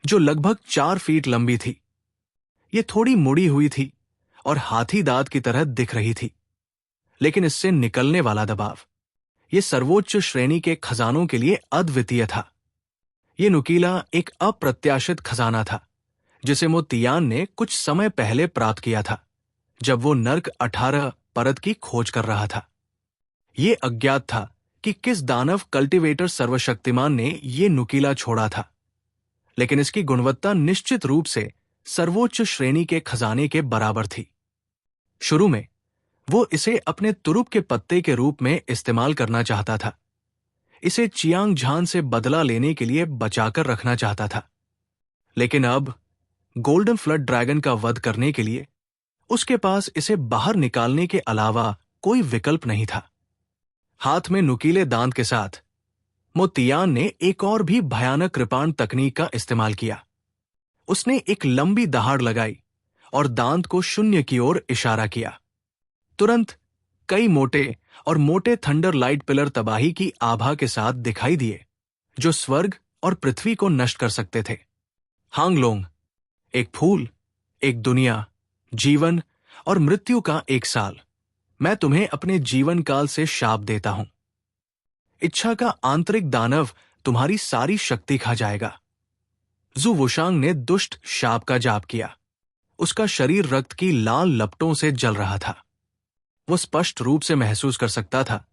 A: जो लगभग 4 फीट लंबी थी। ये थोड़ी मुड़ी हुई थी और हाथी दांत की तरह दिख रही थी, लेकिन इससे निकलने वाला दबाव ये सर्वोच्च श्रेणी के खजानों के लिए अद्वितीय था। ये नुकीला एक अप्रत्याशित खजाना था जिसे मोतियान ने कुछ समय पहले प्राप्त किया था जब वो नर्क 18 परत की खोज कर रहा था। ये अज्ञात था कि किस दानव कल्टीवेटर सर्वशक्तिमान ने ये नुकीला छोड़ा था, लेकिन इसकी गुणवत्ता निश्चित रूप से सर्वोच्च श्रेणी के खजाने के बराबर थी। शुरू में वो इसे अपने तुरुप के पत्ते के रूप में इस्तेमाल करना चाहता था। इसे चियांग झान से बदला लेने के लिए बचाकर रखना चाहता था, लेकिन अब गोल्डन फ्लड ड्रैगन का वध करने के लिए उसके पास इसे बाहर निकालने के अलावा कोई विकल्प नहीं था। हाथ में नुकीले दांत के साथ मोतियान ने एक और भी भयानक कृपाण तकनीक का इस्तेमाल किया। उसने एक लंबी दहाड़ लगाई और दांत को शून्य की ओर इशारा किया। तुरंत कई मोटे और मोटे थंडर लाइट पिलर तबाही की आभा के साथ दिखाई दिए जो स्वर्ग और पृथ्वी को नष्ट कर सकते थे। हांगलोंग, एक फूल, एक दुनिया, जीवन और मृत्यु का एक साल। मैं तुम्हें अपने जीवन काल से शाप देता हूं। इच्छा का आंतरिक दानव तुम्हारी सारी शक्ति खा जाएगा। जू वुशांग ने दुष्ट शाप का जाप किया। उसका शरीर रक्त की लाल लपटों से जल रहा था। वो स्पष्ट रूप से महसूस कर सकता था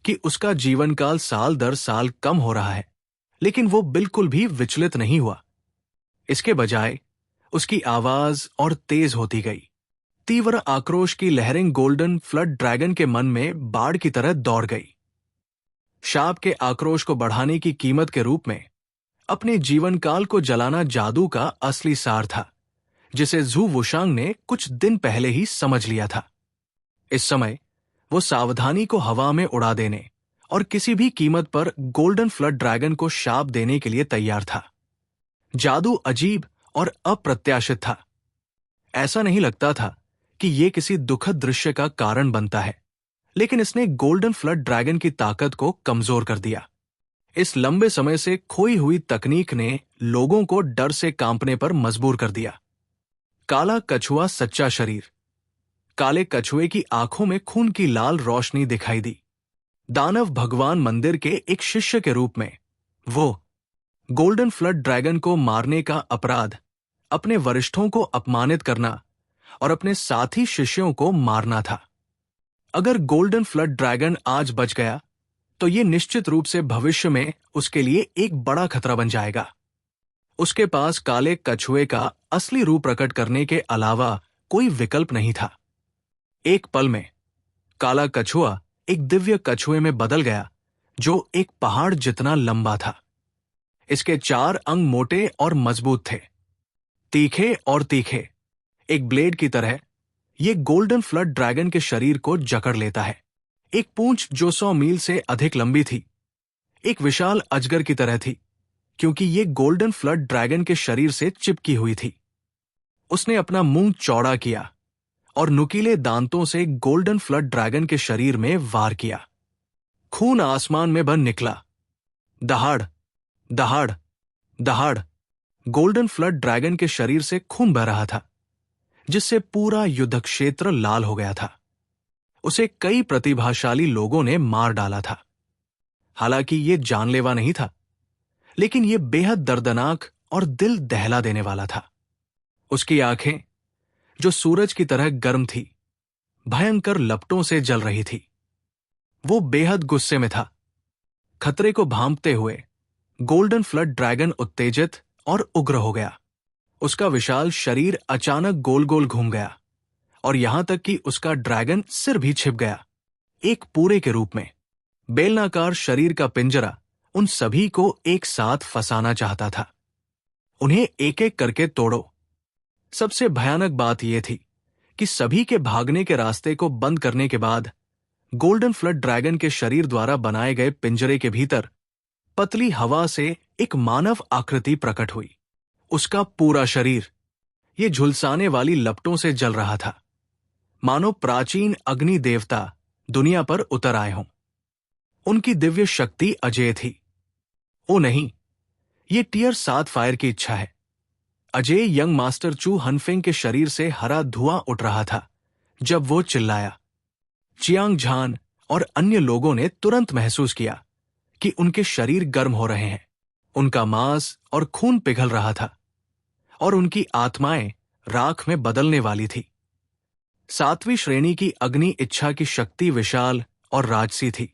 A: कि उसका जीवन काल साल दर साल कम हो रहा है, लेकिन वो बिल्कुल भी विचलित नहीं हुआ। इसके बजाय उसकी आवाज और तेज होती गई। तीव्र आक्रोश की लहरें गोल्डन फ्लड ड्रैगन के मन में बाढ़ की तरह दौड़ गई। शाप के आक्रोश को बढ़ाने की कीमत के रूप में अपने जीवन काल को जलाना जादू का असली सार था, जिसे जू वुशांग ने कुछ दिन पहले ही समझ लिया था। इस समय वो सावधानी को हवा में उड़ा देने और किसी भी कीमत पर गोल्डन फ्लड ड्रैगन को शाप देने के लिए तैयार था। जादू अजीब और अप्रत्याशित था। ऐसा नहीं लगता था कि यह किसी दुखद दृश्य का कारण बनता है, लेकिन इसने गोल्डन फ्लड ड्रैगन की ताकत को कमजोर कर दिया। इस लंबे समय से खोई हुई तकनीक ने लोगों को डर से कांपने पर मजबूर कर दिया। काला कछुआ सच्चा शरीर। काले कछुए की आंखों में खून की लाल रोशनी दिखाई दी। दानव भगवान मंदिर के एक शिष्य के रूप में वो गोल्डन फ्लड ड्रैगन को मारने का अपराध अपने वरिष्ठों को अपमानित करना और अपने साथी शिष्यों को मारना था। अगर गोल्डन फ्लड ड्रैगन आज बच गया तो ये निश्चित रूप से भविष्य में उसके लिए एक बड़ा खतरा बन जाएगा। उसके पास काले कछुए का असली रूप प्रकट करने के अलावा कोई विकल्प नहीं था। एक पल में काला कछुआ एक दिव्य कछुए में बदल गया जो एक पहाड़ जितना लंबा था। इसके 4 अंग मोटे और मजबूत थे, तीखे और तीखे, एक ब्लेड की तरह। ये गोल्डन फ्लड ड्रैगन के शरीर को जकड़ लेता है। एक पूंछ जो 100 मील से अधिक लंबी थी, एक विशाल अजगर की तरह थी, क्योंकि ये गोल्डन फ्लड ड्रैगन के शरीर से चिपकी हुई थी। उसने अपना मुंह चौड़ा किया और नुकीले दांतों से गोल्डन फ्लड ड्रैगन के शरीर में वार किया। खून आसमान में बन निकला। दहाड़, दहाड़, दहाड़। गोल्डन फ्लड ड्रैगन के शरीर से खून बह रहा था, जिससे पूरा युद्ध क्षेत्र लाल हो गया था। उसे कई प्रतिभाशाली लोगों ने मार डाला था। हालांकि यह जानलेवा नहीं था, लेकिन यह बेहद दर्दनाक और दिल दहला देने वाला था। उसकी आंखें, जो सूरज की तरह गर्म थी, भयंकर लपटों से जल रही थी। वो बेहद गुस्से में था। खतरे को भांपते हुए गोल्डन फ्लड ड्रैगन उत्तेजित और उग्र हो गया। उसका विशाल शरीर अचानक गोल गोल घूम गया और यहां तक कि उसका ड्रैगन सिर भी छिप गया, एक पूरे के रूप में। बेलनाकार शरीर का पिंजरा उन सभी को एक साथ फंसाना चाहता था। उन्हें एक एक करके तोड़ो। सबसे भयानक बात यह थी कि सभी के भागने के रास्ते को बंद करने के बाद गोल्डन फ्लड ड्रैगन के शरीर द्वारा बनाए गए पिंजरे के भीतर पतली हवा से एक मानव आकृति प्रकट हुई। उसका पूरा शरीर ये झुलसाने वाली लपटों से जल रहा था, मानो प्राचीन अग्नि देवता दुनिया पर उतर आए हों। उनकी दिव्य शक्ति अजेय थी। ओ नहीं, ये टियर 7 फायर की इच्छा है। अजय यंग मास्टर चू हनफिंग के शरीर से हरा धुआं उठ रहा था जब वो चिल्लाया। चियांग झान और अन्य लोगों ने तुरंत महसूस किया कि उनके शरीर गर्म हो रहे हैं, उनका मांस और खून पिघल रहा था और उनकी आत्माएं राख में बदलने वाली थी। 7वीं श्रेणी की अग्नि इच्छा की शक्ति विशाल और राजसी थी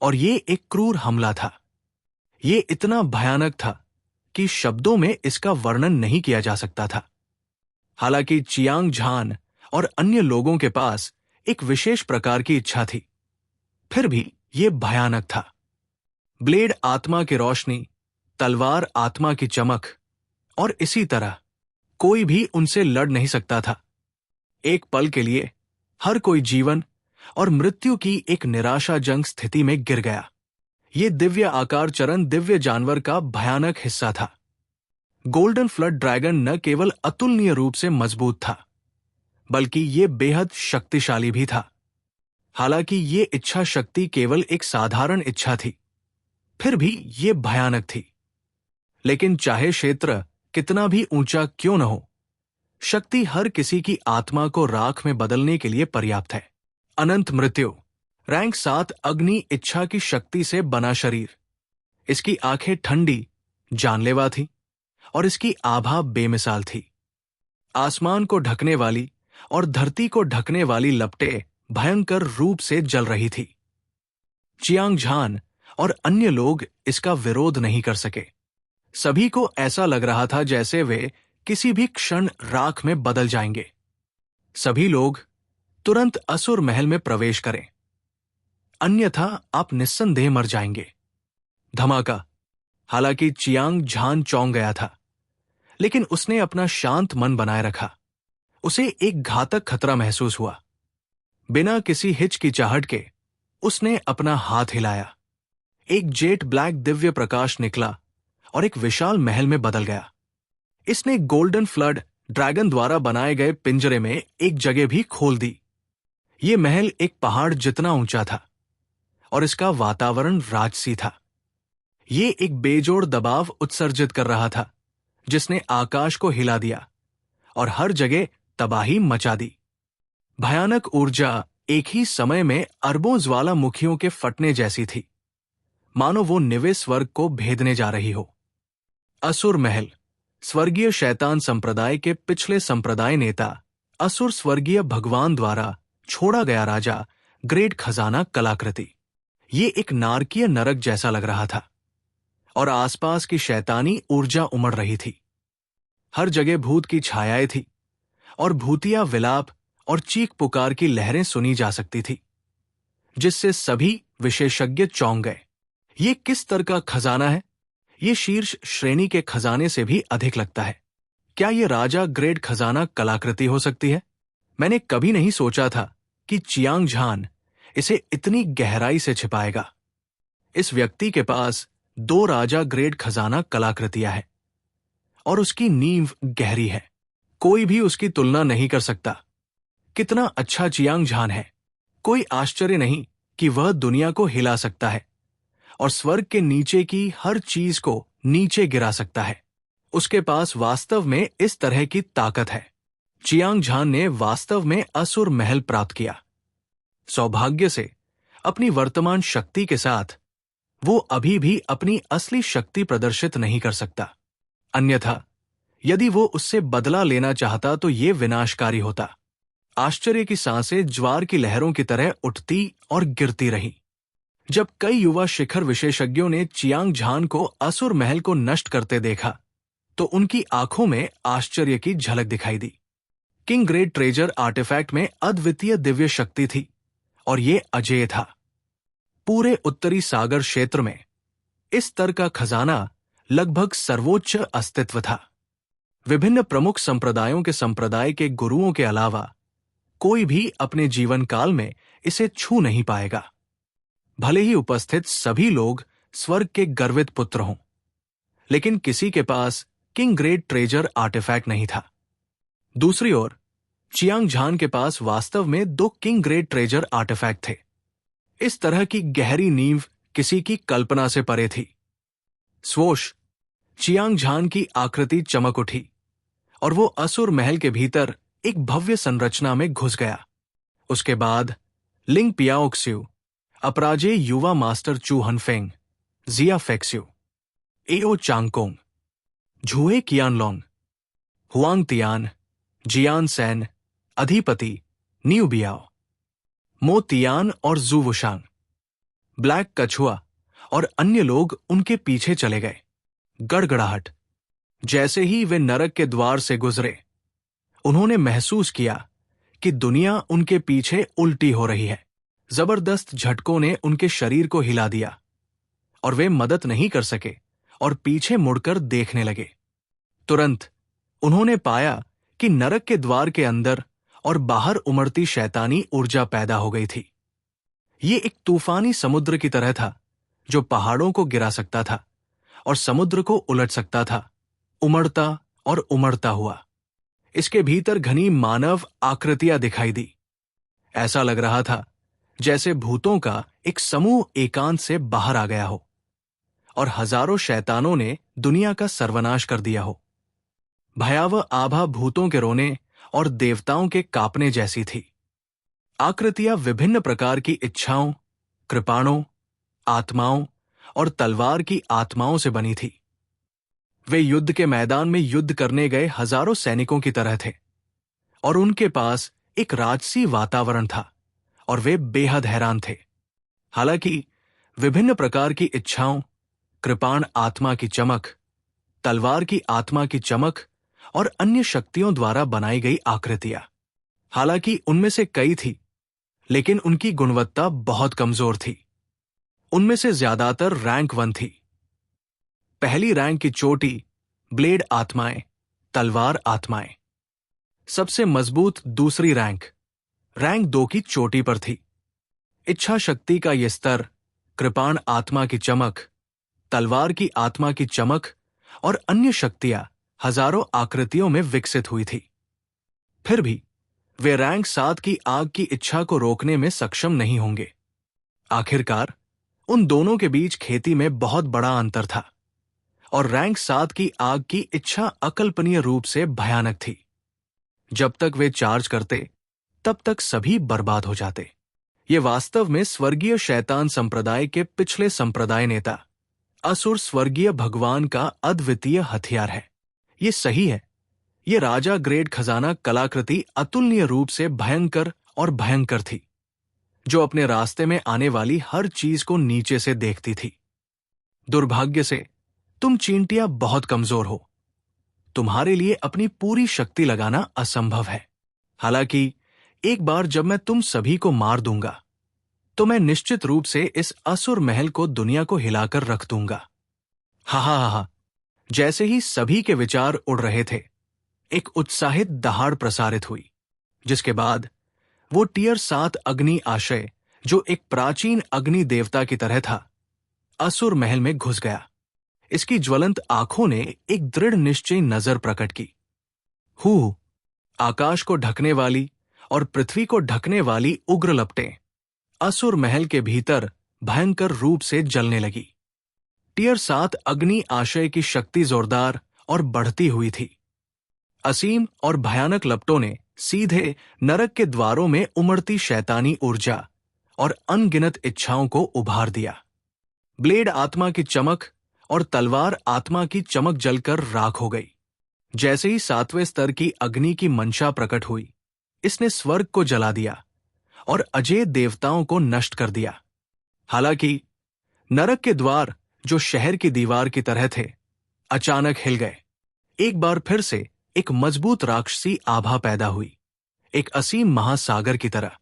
A: और ये एक क्रूर हमला था। ये इतना भयानक था कि शब्दों में इसका वर्णन नहीं किया जा सकता था। हालांकि चियांग झान और अन्य लोगों के पास एक विशेष प्रकार की इच्छा थी, फिर भी यह भयानक था। ब्लेड आत्मा की रोशनी, तलवार आत्मा की चमक, और इसी तरह कोई भी उनसे लड़ नहीं सकता था। एक पल के लिए हर कोई जीवन और मृत्यु की एक निराशाजनक स्थिति में गिर गया। ये दिव्य आकार चरण दिव्य जानवर का भयानक हिस्सा था। गोल्डन फ्लड ड्रैगन न केवल अतुलनीय रूप से मजबूत था, बल्कि ये बेहद शक्तिशाली भी था। हालांकि ये इच्छा शक्ति केवल एक साधारण इच्छा थी, फिर भी ये भयानक थी। लेकिन चाहे क्षेत्र कितना भी ऊंचा क्यों न हो, शक्ति हर किसी की आत्मा को राख में बदलने के लिए पर्याप्त है। अनंत मृत्यु, रैंक 7 अग्नि इच्छा की शक्ति से बना शरीर। इसकी आंखें ठंडी, जानलेवा थी और इसकी आभा बेमिसाल थी। आसमान को ढकने वाली और धरती को ढकने वाली लपटें भयंकर रूप से जल रही थी। चियांग झान और अन्य लोग इसका विरोध नहीं कर सके। सभी को ऐसा लग रहा था जैसे वे किसी भी क्षण राख में बदल जाएंगे। सभी लोग तुरंत असुर महल में प्रवेश करें, अन्यथा आप निस्संदेह मर जाएंगे। धमाका। हालांकि चियांग झान चौंक गया था, लेकिन उसने अपना शांत मन बनाए रखा। उसे एक घातक खतरा महसूस हुआ। बिना किसी हिचकिचाहट के उसने अपना हाथ हिलाया। एक जेट ब्लैक दिव्य प्रकाश निकला और एक विशाल महल में बदल गया। इसने गोल्डन फ्लड ड्रैगन द्वारा बनाए गए पिंजरे में एक जगह भी खोल दी। ये महल एक पहाड़ जितना ऊंचा था और इसका वातावरण राजसी था। ये एक बेजोड़ दबाव उत्सर्जित कर रहा था जिसने आकाश को हिला दिया और हर जगह तबाही मचा दी। भयानक ऊर्जा एक ही समय में अरबों ज्वालामुखियों के फटने जैसी थी, मानो वो निवे स्वर्ग को भेदने जा रही हो। असुर महल, स्वर्गीय शैतान संप्रदाय के पिछले संप्रदाय नेता असुर स्वर्गीय भगवान द्वारा छोड़ा गया राजा ग्रेट खजाना कलाकृति। ये एक नारकीय नरक जैसा लग रहा था और आसपास की शैतानी ऊर्जा उमड़ रही थी। हर जगह भूत की छायाएं थी और भूतिया विलाप और चीख पुकार की लहरें सुनी जा सकती थी, जिससे सभी विशेषज्ञ चौंक गए। ये किस तरह का खजाना है? ये शीर्ष श्रेणी के खजाने से भी अधिक लगता है। क्या ये राजा ग्रेट खजाना कलाकृति हो सकती है? मैंने कभी नहीं सोचा था कि चियांग झान इसे इतनी गहराई से छिपाएगा। इस व्यक्ति के पास 2 राजा ग्रेट खजाना कलाकृतियां हैं और उसकी नींव गहरी है। कोई भी उसकी तुलना नहीं कर सकता। कितना अच्छा चियांग झान है। कोई आश्चर्य नहीं कि वह दुनिया को हिला सकता है और स्वर्ग के नीचे की हर चीज को नीचे गिरा सकता है। उसके पास वास्तव में इस तरह की ताकत है। चियांग झान ने वास्तव में असुर महल प्राप्त किया। सौभाग्य से अपनी वर्तमान शक्ति के साथ वो अभी भी अपनी असली शक्ति प्रदर्शित नहीं कर सकता। अन्यथा यदि वो उससे बदला लेना चाहता तो ये विनाशकारी होता। आश्चर्य की सांसें ज्वार की लहरों की तरह उठती और गिरती रही। जब कई युवा शिखर विशेषज्ञों ने चियांग झान को असुर महल को नष्ट करते देखा तो उनकी आंखों में आश्चर्य की झलक दिखाई दी। किंग ग्रेट ट्रेजर आर्टिफैक्ट में अद्वितीय दिव्य शक्ति थी और ये अजेय था। पूरे उत्तरी सागर क्षेत्र में इस स्तर का खजाना लगभग सर्वोच्च अस्तित्व था। विभिन्न प्रमुख संप्रदायों के संप्रदाय के गुरुओं के अलावा कोई भी अपने जीवन काल में इसे छू नहीं पाएगा, भले ही उपस्थित सभी लोग स्वर्ग के गर्वित पुत्र हों। लेकिन किसी के पास किंग ग्रेट ट्रेजर आर्टिफैक्ट नहीं था। दूसरी ओर चियांग झान के पास वास्तव में 2 किंग ग्रेट ट्रेजर आर्टिफैक्ट थे। इस तरह की गहरी नींव किसी की कल्पना से परे थी। स्वोश, चियांग झान की आकृति चमक उठी और वो असुर महल के भीतर एक भव्य संरचना में घुस गया। उसके बाद लिंग पियाओक्स्यू, अपराजेय युवा मास्टर चू हनफेंग, जिया फेक्स्यू, एओ चांगकोंग, झुए कियानलोंग, हुआंग तियान, जियान सैन, अधिपति न्यू बियाओ, मो तियान और जू वुशांग, ब्लैक कछुआ और अन्य लोग उनके पीछे चले गए। गड़गड़ाहट। जैसे ही वे नरक के द्वार से गुजरे, उन्होंने महसूस किया कि दुनिया उनके पीछे उल्टी हो रही है। जबरदस्त झटकों ने उनके शरीर को हिला दिया और वे मदद नहीं कर सके और पीछे मुड़कर देखने लगे। तुरंत उन्होंने पाया कि नरक के द्वार के अंदर और बाहर उमड़ती शैतानी ऊर्जा पैदा हो गई थी। ये एक तूफानी समुद्र की तरह था जो पहाड़ों को गिरा सकता था और समुद्र को उलट सकता था, उमड़ता और उमड़ता हुआ। इसके भीतर घनी मानव आकृतियां दिखाई दी। ऐसा लग रहा था जैसे भूतों का एक समूह एकांत से बाहर आ गया हो और हजारों शैतानों ने दुनिया का सर्वनाश कर दिया हो। भयावह आभा भूतों के रोने और देवताओं के कांपने जैसी थी। आकृतियां विभिन्न प्रकार की इच्छाओं, कृपाणों, आत्माओं और तलवार की आत्माओं से बनी थी। वे युद्ध के मैदान में युद्ध करने गए हजारों सैनिकों की तरह थे और उनके पास एक राजसी वातावरण था और वे बेहद हैरान थे। हालांकि विभिन्न प्रकार की इच्छाओं, कृपाण आत्मा की चमक, तलवार की आत्मा की चमक और अन्य शक्तियों द्वारा बनाई गई आकृतियां, हालांकि उनमें से कई थी, लेकिन उनकी गुणवत्ता बहुत कमजोर थी। उनमें से ज्यादातर रैंक 1 थी। पहली रैंक की चोटी ब्लेड आत्माएं, तलवार आत्माएं। सबसे मजबूत दूसरी रैंक 2 की चोटी पर थी। इच्छा शक्ति का यह स्तर कृपाण आत्मा की चमक, तलवार की आत्मा की चमक और अन्य शक्तियां हजारों आकृतियों में विकसित हुई थी। फिर भी वे रैंक 7 की आग की इच्छा को रोकने में सक्षम नहीं होंगे। आखिरकार उन दोनों के बीच खेती में बहुत बड़ा अंतर था और रैंक 7 की आग की इच्छा अकल्पनीय रूप से भयानक थी। जब तक वे चार्ज करते तब तक सभी बर्बाद हो जाते। ये वास्तव में स्वर्गीय शैतान संप्रदाय के पिछले संप्रदाय नेता असुर स्वर्गीय भगवान का अद्वितीय हथियार है। ये सही है, ये राजा ग्रेड खजाना कलाकृति अतुलनीय रूप से भयंकर और भयंकर थी, जो अपने रास्ते में आने वाली हर चीज को नीचे से देखती थी। दुर्भाग्य से तुम चींटियां बहुत कमजोर हो। तुम्हारे लिए अपनी पूरी शक्ति लगाना असंभव है। हालांकि एक बार जब मैं तुम सभी को मार दूंगा तो मैं निश्चित रूप से इस असुर महल को दुनिया को हिलाकर रख दूंगा। हा हा हा हा। जैसे ही सभी के विचार उड़ रहे थे, एक उत्साहित दहाड़ प्रसारित हुई, जिसके बाद वो टियर 7 अग्नि आशय, जो एक प्राचीन अग्नि देवता की तरह था, असुर महल में घुस गया। इसकी ज्वलंत आंखों ने एक दृढ़ निश्चय नजर प्रकट की। हू, आकाश को ढकने वाली और पृथ्वी को ढकने वाली उग्र लपटें असुर महल के भीतर भयंकर रूप से जलने लगी। टियर 7 अग्नि आशय की शक्ति जोरदार और बढ़ती हुई थी। असीम और भयानक लपटों ने सीधे नरक के द्वारों में उमड़ती शैतानी ऊर्जा और अनगिनत इच्छाओं को उभार दिया। ब्लेड आत्मा की चमक और तलवार आत्मा की चमक जलकर राख हो गई। जैसे ही 7वें स्तर की अग्नि की मंशा प्रकट हुई, इसने स्वर्ग को जला दिया और अजेय देवताओं को नष्ट कर दिया। हालांकि नरक के द्वार, जो शहर की दीवार की तरह थे, अचानक हिल गए। एक बार फिर से एक मजबूत राक्षसी आभा पैदा हुई, एक असीम महासागर की तरह।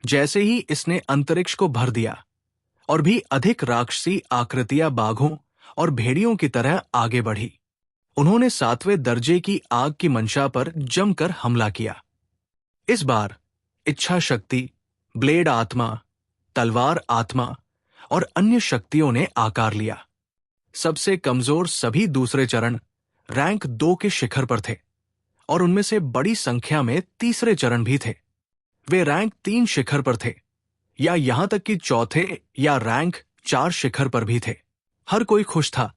A: जैसे ही इसने अंतरिक्ष को भर दिया और भी अधिक राक्षसी आकृतियां बाघों और भेड़ियों की तरह आगे बढ़ी। उन्होंने 7वें दर्जे की आग की मंशा पर जमकर हमला किया। इस बार इच्छा शक्ति, ब्लेड आत्मा, तलवार आत्मा और अन्य शक्तियों ने आकार लिया। सबसे कमजोर सभी दूसरे चरण रैंक 2 के शिखर पर थे और उनमें से बड़ी संख्या में तीसरे चरण भी थे। वे रैंक 3 शिखर पर थे या यहां तक कि चौथे या रैंक 4 शिखर पर भी थे। हर कोई खुश था।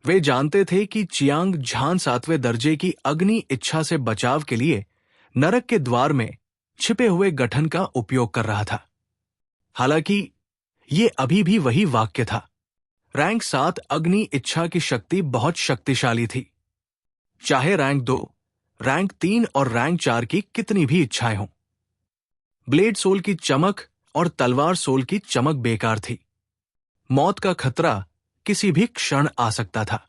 A: वे जानते थे कि चियांग झान 7वें दर्जे की अग्नि इच्छा से बचाव के लिए नरक के द्वार में छिपे हुए गठन का उपयोग कर रहा था। हालांकि ये अभी भी वही वाक्य था। रैंक 7 अग्नि इच्छा की शक्ति बहुत शक्तिशाली थी। चाहे रैंक 2, रैंक 3 और रैंक 4 की कितनी भी इच्छाएं हों। ब्लेड सोल की चमक और तलवार सोल की चमक बेकार थी। मौत का खतरा किसी भी क्षण आ सकता था।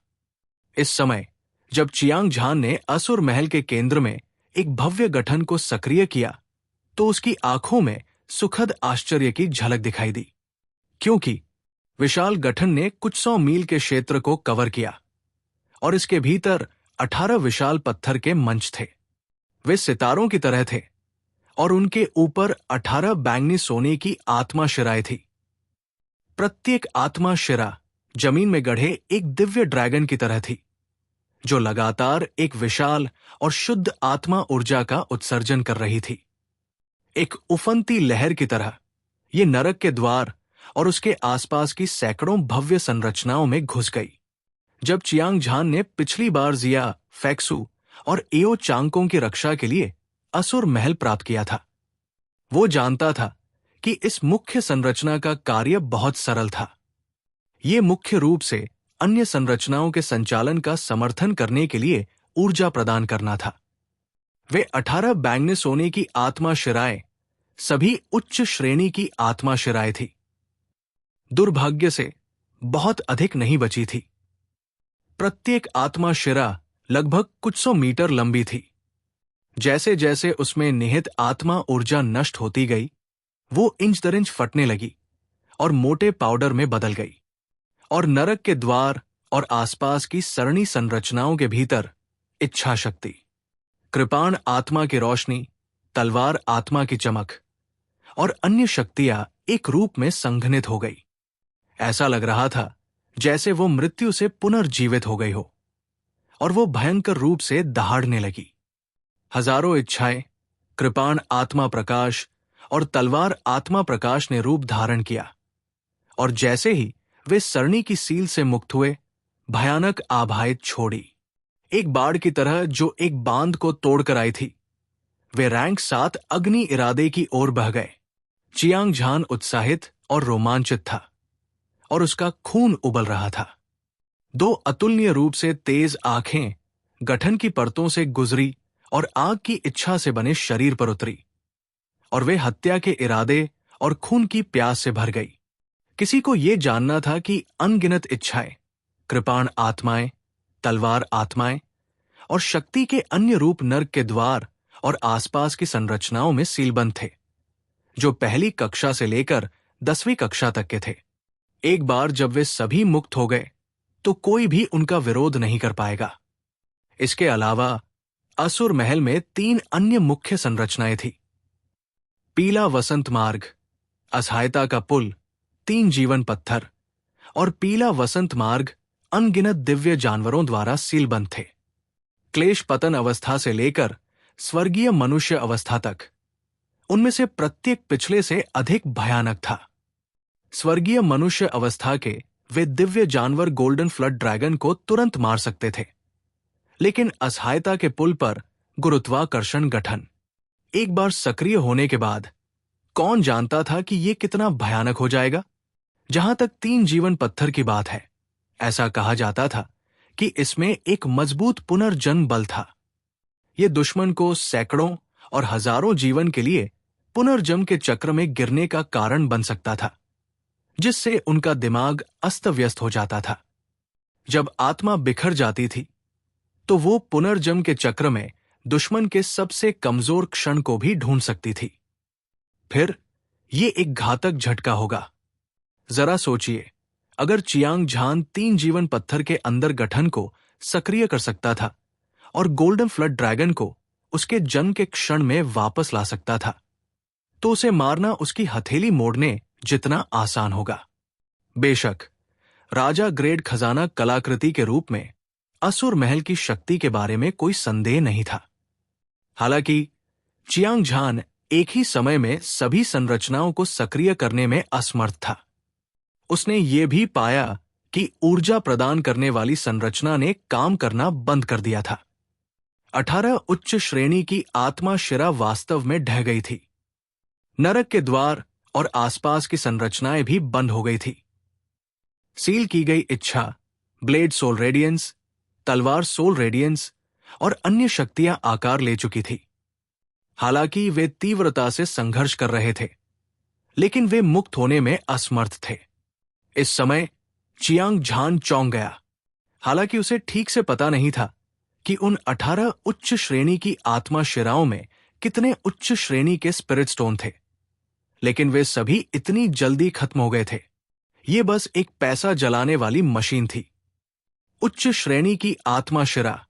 A: इस समय जब चियांग झान ने असुर महल के केंद्र में एक भव्य गठन को सक्रिय किया तो उसकी आंखों में सुखद आश्चर्य की झलक दिखाई दी, क्योंकि विशाल गठन ने कुछ 100 मील के क्षेत्र को कवर किया और इसके भीतर 18 विशाल पत्थर के मंच थे। वे सितारों की तरह थे और उनके ऊपर 18 बैंगनी सोने की आत्मा शिराएं थी। प्रत्येक आत्मा शिरा जमीन में गढ़े एक दिव्य ड्रैगन की तरह थी, जो लगातार एक विशाल और शुद्ध आत्मा ऊर्जा का उत्सर्जन कर रही थी। एक उफनती लहर की तरह ये नरक के द्वार और उसके आसपास की सैकड़ों भव्य संरचनाओं में घुस गई। जब चियांग झान ने पिछली बार जिया, फैक्सू और एओ चांगकों की रक्षा के लिए असुर महल प्राप्त किया था, वो जानता था कि इस मुख्य संरचना का कार्य बहुत सरल था। ये मुख्य रूप से अन्य संरचनाओं के संचालन का समर्थन करने के लिए ऊर्जा प्रदान करना था। वे 18 बैंगनी सोने की आत्मा शिराएं सभी उच्च श्रेणी की आत्मा शिराएं थी। दुर्भाग्य से बहुत अधिक नहीं बची थी। प्रत्येक आत्मा शिरा लगभग कुछ 100 मीटर लंबी थी। जैसे जैसे उसमें निहित आत्मा ऊर्जा नष्ट होती गई, वो इंच दर इंच फटने लगी और मोटे पाउडर में बदल गई और नरक के द्वार और आसपास की सरणी संरचनाओं के भीतर इच्छा शक्ति, कृपाण आत्मा की रोशनी, तलवार आत्मा की चमक और अन्य शक्तियां एक रूप में संघनित हो गई। ऐसा लग रहा था जैसे वो मृत्यु से पुनर्जीवित हो गई हो और वो भयंकर रूप से दहाड़ने लगी। हजारों इच्छाएं, कृपाण आत्मा प्रकाश और तलवार आत्मा प्रकाश ने रूप धारण किया और जैसे ही वे सरणी की सील से मुक्त हुए, भयानक आभाएं छोड़ी, एक बाढ़ की तरह जो एक बांध को तोड़कर आई थी। वे रैंक 7 अग्नि इरादे की ओर बह गए। चियांग झान उत्साहित और रोमांचित था और उसका खून उबल रहा था। 2 अतुलनीय रूप से तेज आंखें गठन की परतों से गुजरी और आग की इच्छा से बने शरीर पर उतरी और वे हत्या के इरादे और खून की प्यास से भर गई। किसी को यह जानना था कि अनगिनत इच्छाएं, कृपाण आत्माएं, तलवार आत्माएं और शक्ति के अन्य रूप नरक के द्वार और आसपास की संरचनाओं में सीलबंद थे, जो पहली कक्षा से लेकर 10वीं कक्षा तक के थे। एक बार जब वे सभी मुक्त हो गए तो कोई भी उनका विरोध नहीं कर पाएगा। इसके अलावा असुर महल में 3 अन्य मुख्य संरचनाएं थी। पीला वसंत मार्ग, असहायता का पुल, 3 जीवन पत्थर और पीला वसंत मार्ग अनगिनत दिव्य जानवरों द्वारा सीलबंद थे। क्लेश पतन अवस्था से लेकर स्वर्गीय मनुष्य अवस्था तक उनमें से प्रत्येक पिछले से अधिक भयानक था। स्वर्गीय मनुष्य अवस्था के वे दिव्य जानवर गोल्डन फ्लड ड्रैगन को तुरंत मार सकते थे, लेकिन असहायता के पुल पर गुरुत्वाकर्षण गठन एक बार सक्रिय होने के बाद कौन जानता था कि यह कितना भयानक हो जाएगा। जहां तक 3 जीवन पत्थर की बात है, ऐसा कहा जाता था कि इसमें एक मजबूत पुनर्जन्म बल था। यह दुश्मन को सैकड़ों और हजारों जीवन के लिए पुनर्जन्म के चक्र में गिरने का कारण बन सकता था, जिससे उनका दिमाग अस्त व्यस्त हो जाता था। जब आत्मा बिखर जाती थी तो वो पुनर्जन्म के चक्र में दुश्मन के सबसे कमजोर क्षण को भी ढूंढ सकती थी। फिर ये एक घातक झटका होगा। जरा सोचिए, अगर चियांग झान 3 जीवन पत्थर के अंदर गठन को सक्रिय कर सकता था और गोल्डन फ्लड ड्रैगन को उसके जन्म के क्षण में वापस ला सकता था, तो उसे मारना उसकी हथेली मोड़ने जितना आसान होगा। बेशक राजा ग्रेड खजाना कलाकृति के रूप में असुर महल की शक्ति के बारे में कोई संदेह नहीं था। हालांकि चियांग झान एक ही समय में सभी संरचनाओं को सक्रिय करने में असमर्थ था। उसने ये भी पाया कि ऊर्जा प्रदान करने वाली संरचना ने काम करना बंद कर दिया था। 18 उच्च श्रेणी की आत्मा शिरा वास्तव में ढह गई थी। नरक के द्वार और आसपास की संरचनाएं भी बंद हो गई थी। सील की गई इच्छा, ब्लेड सोल रेडियंस, तलवार सोल रेडियंस और अन्य शक्तियां आकार ले चुकी थी। हालांकि वे तीव्रता से संघर्ष कर रहे थे, लेकिन वे मुक्त होने में असमर्थ थे। इस समय चियांग झान चौंक गया। हालांकि उसे ठीक से पता नहीं था कि उन 18 उच्च श्रेणी की आत्मा शिराओं में कितने उच्च श्रेणी के स्पिरिट स्टोन थे, लेकिन वे सभी इतनी जल्दी खत्म हो गए थे। ये बस एक पैसा जलाने वाली मशीन थी। उच्च श्रेणी की आत्मा शिरा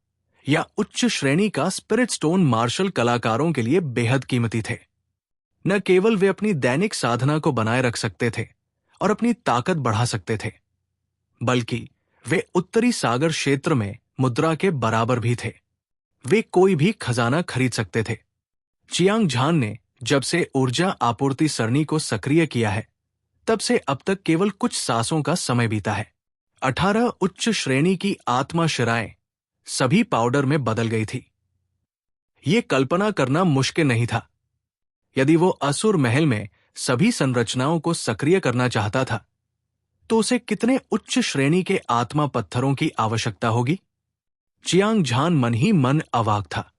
A: या उच्च श्रेणी का स्पिरिट स्टोन मार्शल कलाकारों के लिए बेहद कीमती थे। न केवल वे अपनी दैनिक साधना को बनाए रख सकते थे और अपनी ताकत बढ़ा सकते थे, बल्कि वे उत्तरी सागर क्षेत्र में मुद्रा के बराबर भी थे। वे कोई भी खजाना खरीद सकते थे। चियांग झान ने जब से ऊर्जा आपूर्ति सरणी को सक्रिय किया है, तब से अब तक केवल कुछ सांसों का समय बीता है। 18 उच्च श्रेणी की आत्मा शिराएं सभी पाउडर में बदल गई थी। ये कल्पना करना मुश्किल नहीं था। यदि वो असुर महल में सभी संरचनाओं को सक्रिय करना चाहता था, तो उसे कितने उच्च श्रेणी के आत्मा पत्थरों की आवश्यकता होगी। चियांग झान मन ही मन अवाक था,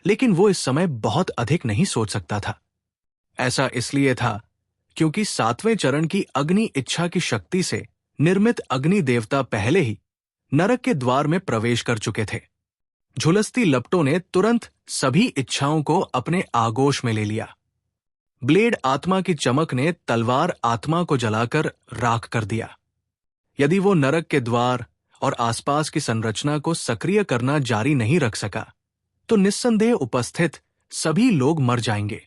A: लेकिन वो इस समय बहुत अधिक नहीं सोच सकता था। ऐसा इसलिए था क्योंकि 7वें चरण की अग्नि इच्छा की शक्ति से निर्मित अग्नि देवता पहले ही नरक के द्वार में प्रवेश कर चुके थे। झुलसती लपटों ने तुरंत सभी इच्छाओं को अपने आगोश में ले लिया। ब्लेड आत्मा की चमक ने तलवार आत्मा को जलाकर राख कर दिया। यदि वो नरक के द्वार और आसपास की संरचना को सक्रिय करना जारी नहीं रख सका, तो निस्संदेह उपस्थित सभी लोग मर जाएंगे।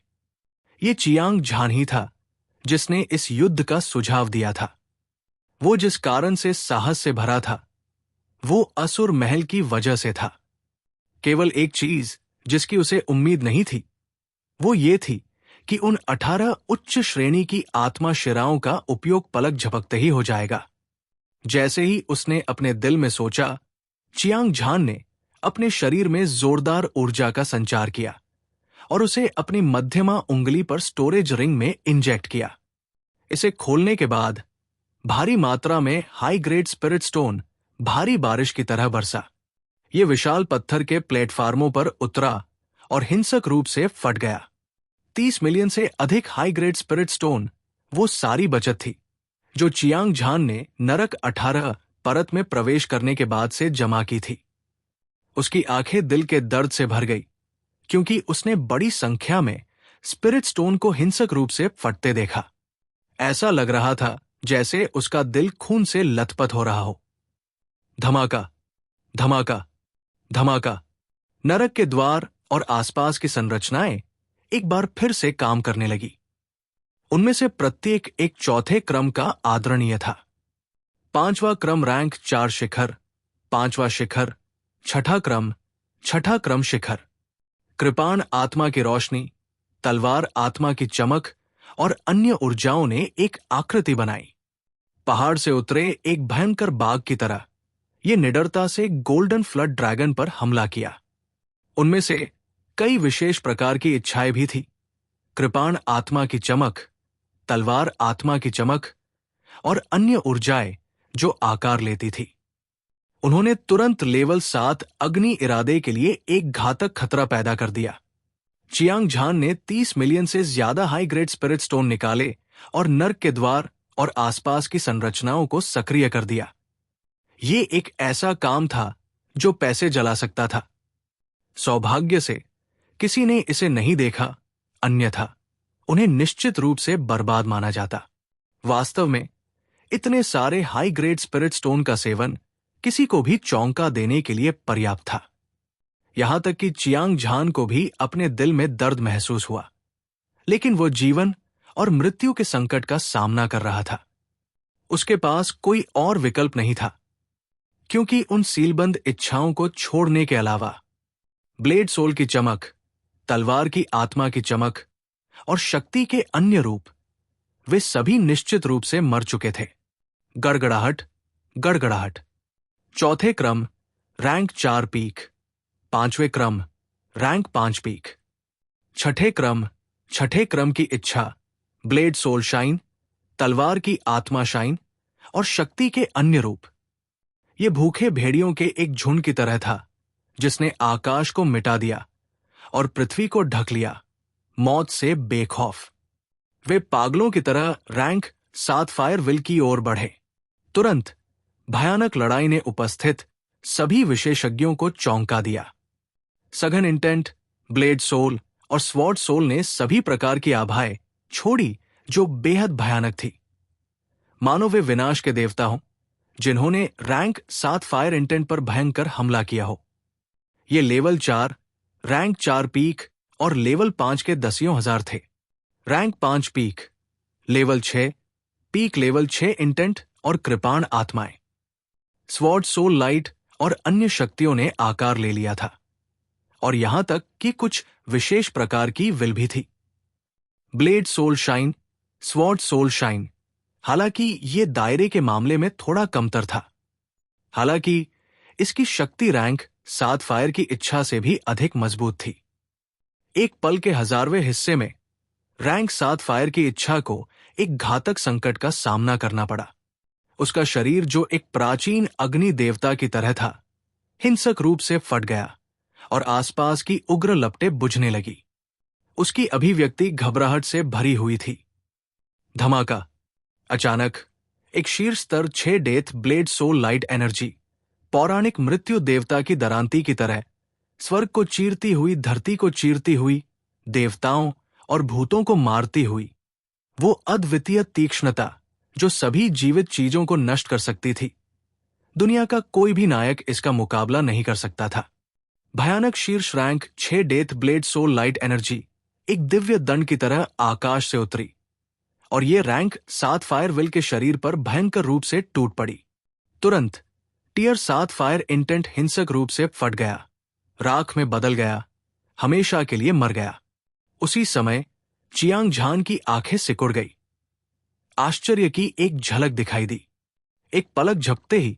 A: ये चियांग झान ही था जिसने इस युद्ध का सुझाव दिया था। वो जिस कारण से साहस से भरा था, वो असुर महल की वजह से था। केवल एक चीज जिसकी उसे उम्मीद नहीं थी, वो ये थी कि उन 18 उच्च श्रेणी की आत्मा शिराओं का उपयोग पलक झपकते ही हो जाएगा। जैसे ही उसने अपने दिल में सोचा, चियांग झान ने अपने शरीर में जोरदार ऊर्जा का संचार किया और उसे अपनी मध्यमा उंगली पर स्टोरेज रिंग में इंजेक्ट किया। इसे खोलने के बाद भारी मात्रा में हाई ग्रेड स्पिरिट स्टोन भारी बारिश की तरह बरसा। ये विशाल पत्थर के प्लेटफार्मों पर उतरा और हिंसक रूप से फट गया। 30 मिलियन से अधिक हाई ग्रेड स्पिरिट स्टोन वो सारी बचत थी जो चियांग झान ने नरक 18 परत में प्रवेश करने के बाद से जमा की थी। उसकी आंखें दिल के दर्द से भर गई, क्योंकि उसने बड़ी संख्या में स्पिरिट स्टोन को हिंसक रूप से फटते देखा। ऐसा लग रहा था जैसे उसका दिल खून से लथपथ हो रहा हो। धमाका, धमाका, धमाका। नरक के द्वार और आसपास की संरचनाएं एक बार फिर से काम करने लगी। उनमें से प्रत्येक एक चौथे क्रम का आदरणीय था। 5वां क्रम रैंक 4 शिखर, 5वां शिखर, 6ठा क्रम, 6ठा क्रम शिखर। कृपाण आत्मा की रोशनी, तलवार आत्मा की चमक और अन्य ऊर्जाओं ने एक आकृति बनाई। पहाड़ से उतरे एक भयंकर बाघ की तरह ये निडरता से गोल्डन फ्लड ड्रैगन पर हमला किया। उनमें से कई विशेष प्रकार की इच्छाएं भी थी। कृपाण आत्मा की चमक, तलवार आत्मा की चमक और अन्य ऊर्जाएं जो आकार लेती थी। उन्होंने तुरंत लेवल 7 अग्नि इरादे के लिए एक घातक खतरा पैदा कर दिया। चियांग झान ने 30 मिलियन से ज्यादा हाई ग्रेड स्पिरिट स्टोन निकाले और नर्क के द्वार और आसपास की संरचनाओं को सक्रिय कर दिया। ये एक ऐसा काम था जो पैसे जला सकता था। सौभाग्य से किसी ने इसे नहीं देखा, अन्यथा उन्हें निश्चित रूप से बर्बाद माना जाता। वास्तव में इतने सारे हाई ग्रेड स्पिरिट स्टोन का सेवन किसी को भी चौंका देने के लिए पर्याप्त था। यहां तक कि चियांग झान को भी अपने दिल में दर्द महसूस हुआ, लेकिन वो जीवन और मृत्यु के संकट का सामना कर रहा था। उसके पास कोई और विकल्प नहीं था, क्योंकि उन सीलबंद इच्छाओं को छोड़ने के अलावा ब्लेड सोल की चमक, तलवार की आत्मा की चमक और शक्ति के अन्य रूप, वे सभी निश्चित रूप से मर चुके थे। गड़गड़ाहट, गड़गड़ाहट। चौथे क्रम रैंक 4 पीक, पांचवें क्रम रैंक 5 पीक। छठे क्रम की इच्छा, ब्लेड सोल शाइन, तलवार की आत्मा शाइन और शक्ति के अन्य रूप। ये भूखे भेड़ियों के एक झुंड की तरह था, जिसने आकाश को मिटा दिया और पृथ्वी को ढक लिया, मौत से बेखौफ। वे पागलों की तरह रैंक 7 फायर विल की ओर बढ़े। तुरंत भयानक लड़ाई ने उपस्थित सभी विशेषज्ञों को चौंका दिया। सघन इंटेंट, ब्लेड सोल और स्वॉर्ड सोल ने सभी प्रकार की आभाएं छोड़ी जो बेहद भयानक थी, मानो वे विनाश के देवता हों जिन्होंने रैंक 7 फायर इंटेंट पर भयंकर हमला किया हो। ये लेवल 4, रैंक 4 पीक और लेवल 5 के दसियों हजार थे। Rank 5 peak, level 6 peak, level 6 intent और कृपाण आत्माएं। स्वॉर्ड सोल लाइट और अन्य शक्तियों ने आकार ले लिया था, और यहां तक कि कुछ विशेष प्रकार की विल भी थी। Blade soul shine, sword soul shine, हालांकि ये दायरे के मामले में थोड़ा कमतर था। हालांकि इसकी शक्ति रैंक 7 फायर की इच्छा से भी अधिक मजबूत थी। एक पल के 1000वें हिस्से में रैंक 7 फायर की इच्छा को एक घातक संकट का सामना करना पड़ा। उसका शरीर, जो एक प्राचीन अग्नि देवता की तरह था, हिंसक रूप से फट गया और आसपास की उग्र लपटें बुझने लगी। उसकी अभिव्यक्ति घबराहट से भरी हुई थी। धमाका। अचानक एक शीर्ष स्तर 6 death blade soul light energy, पौराणिक मृत्यु देवता की दरांती की तरह, स्वर्ग को चीरती हुई, धरती को चीरती हुई, देवताओं और भूतों को मारती हुई, वो अद्वितीय तीक्ष्णता जो सभी जीवित चीजों को नष्ट कर सकती थी। दुनिया का कोई भी नायक इसका मुकाबला नहीं कर सकता था। भयानक शीर्ष rank 6 death blade soul light energy एक दिव्य दंड की तरह आकाश से उतरी, और ये रैंक 7 फायर विल के शरीर पर भयंकर रूप से टूट पड़ी। तुरंत टियर 7 फायर इंटेंट हिंसक रूप से फट गया, राख में बदल गया, हमेशा के लिए मर गया। उसी समय चियांग झान की आंखें सिकुड़ गई। आश्चर्य की एक झलक दिखाई दी। एक पलक झपकते ही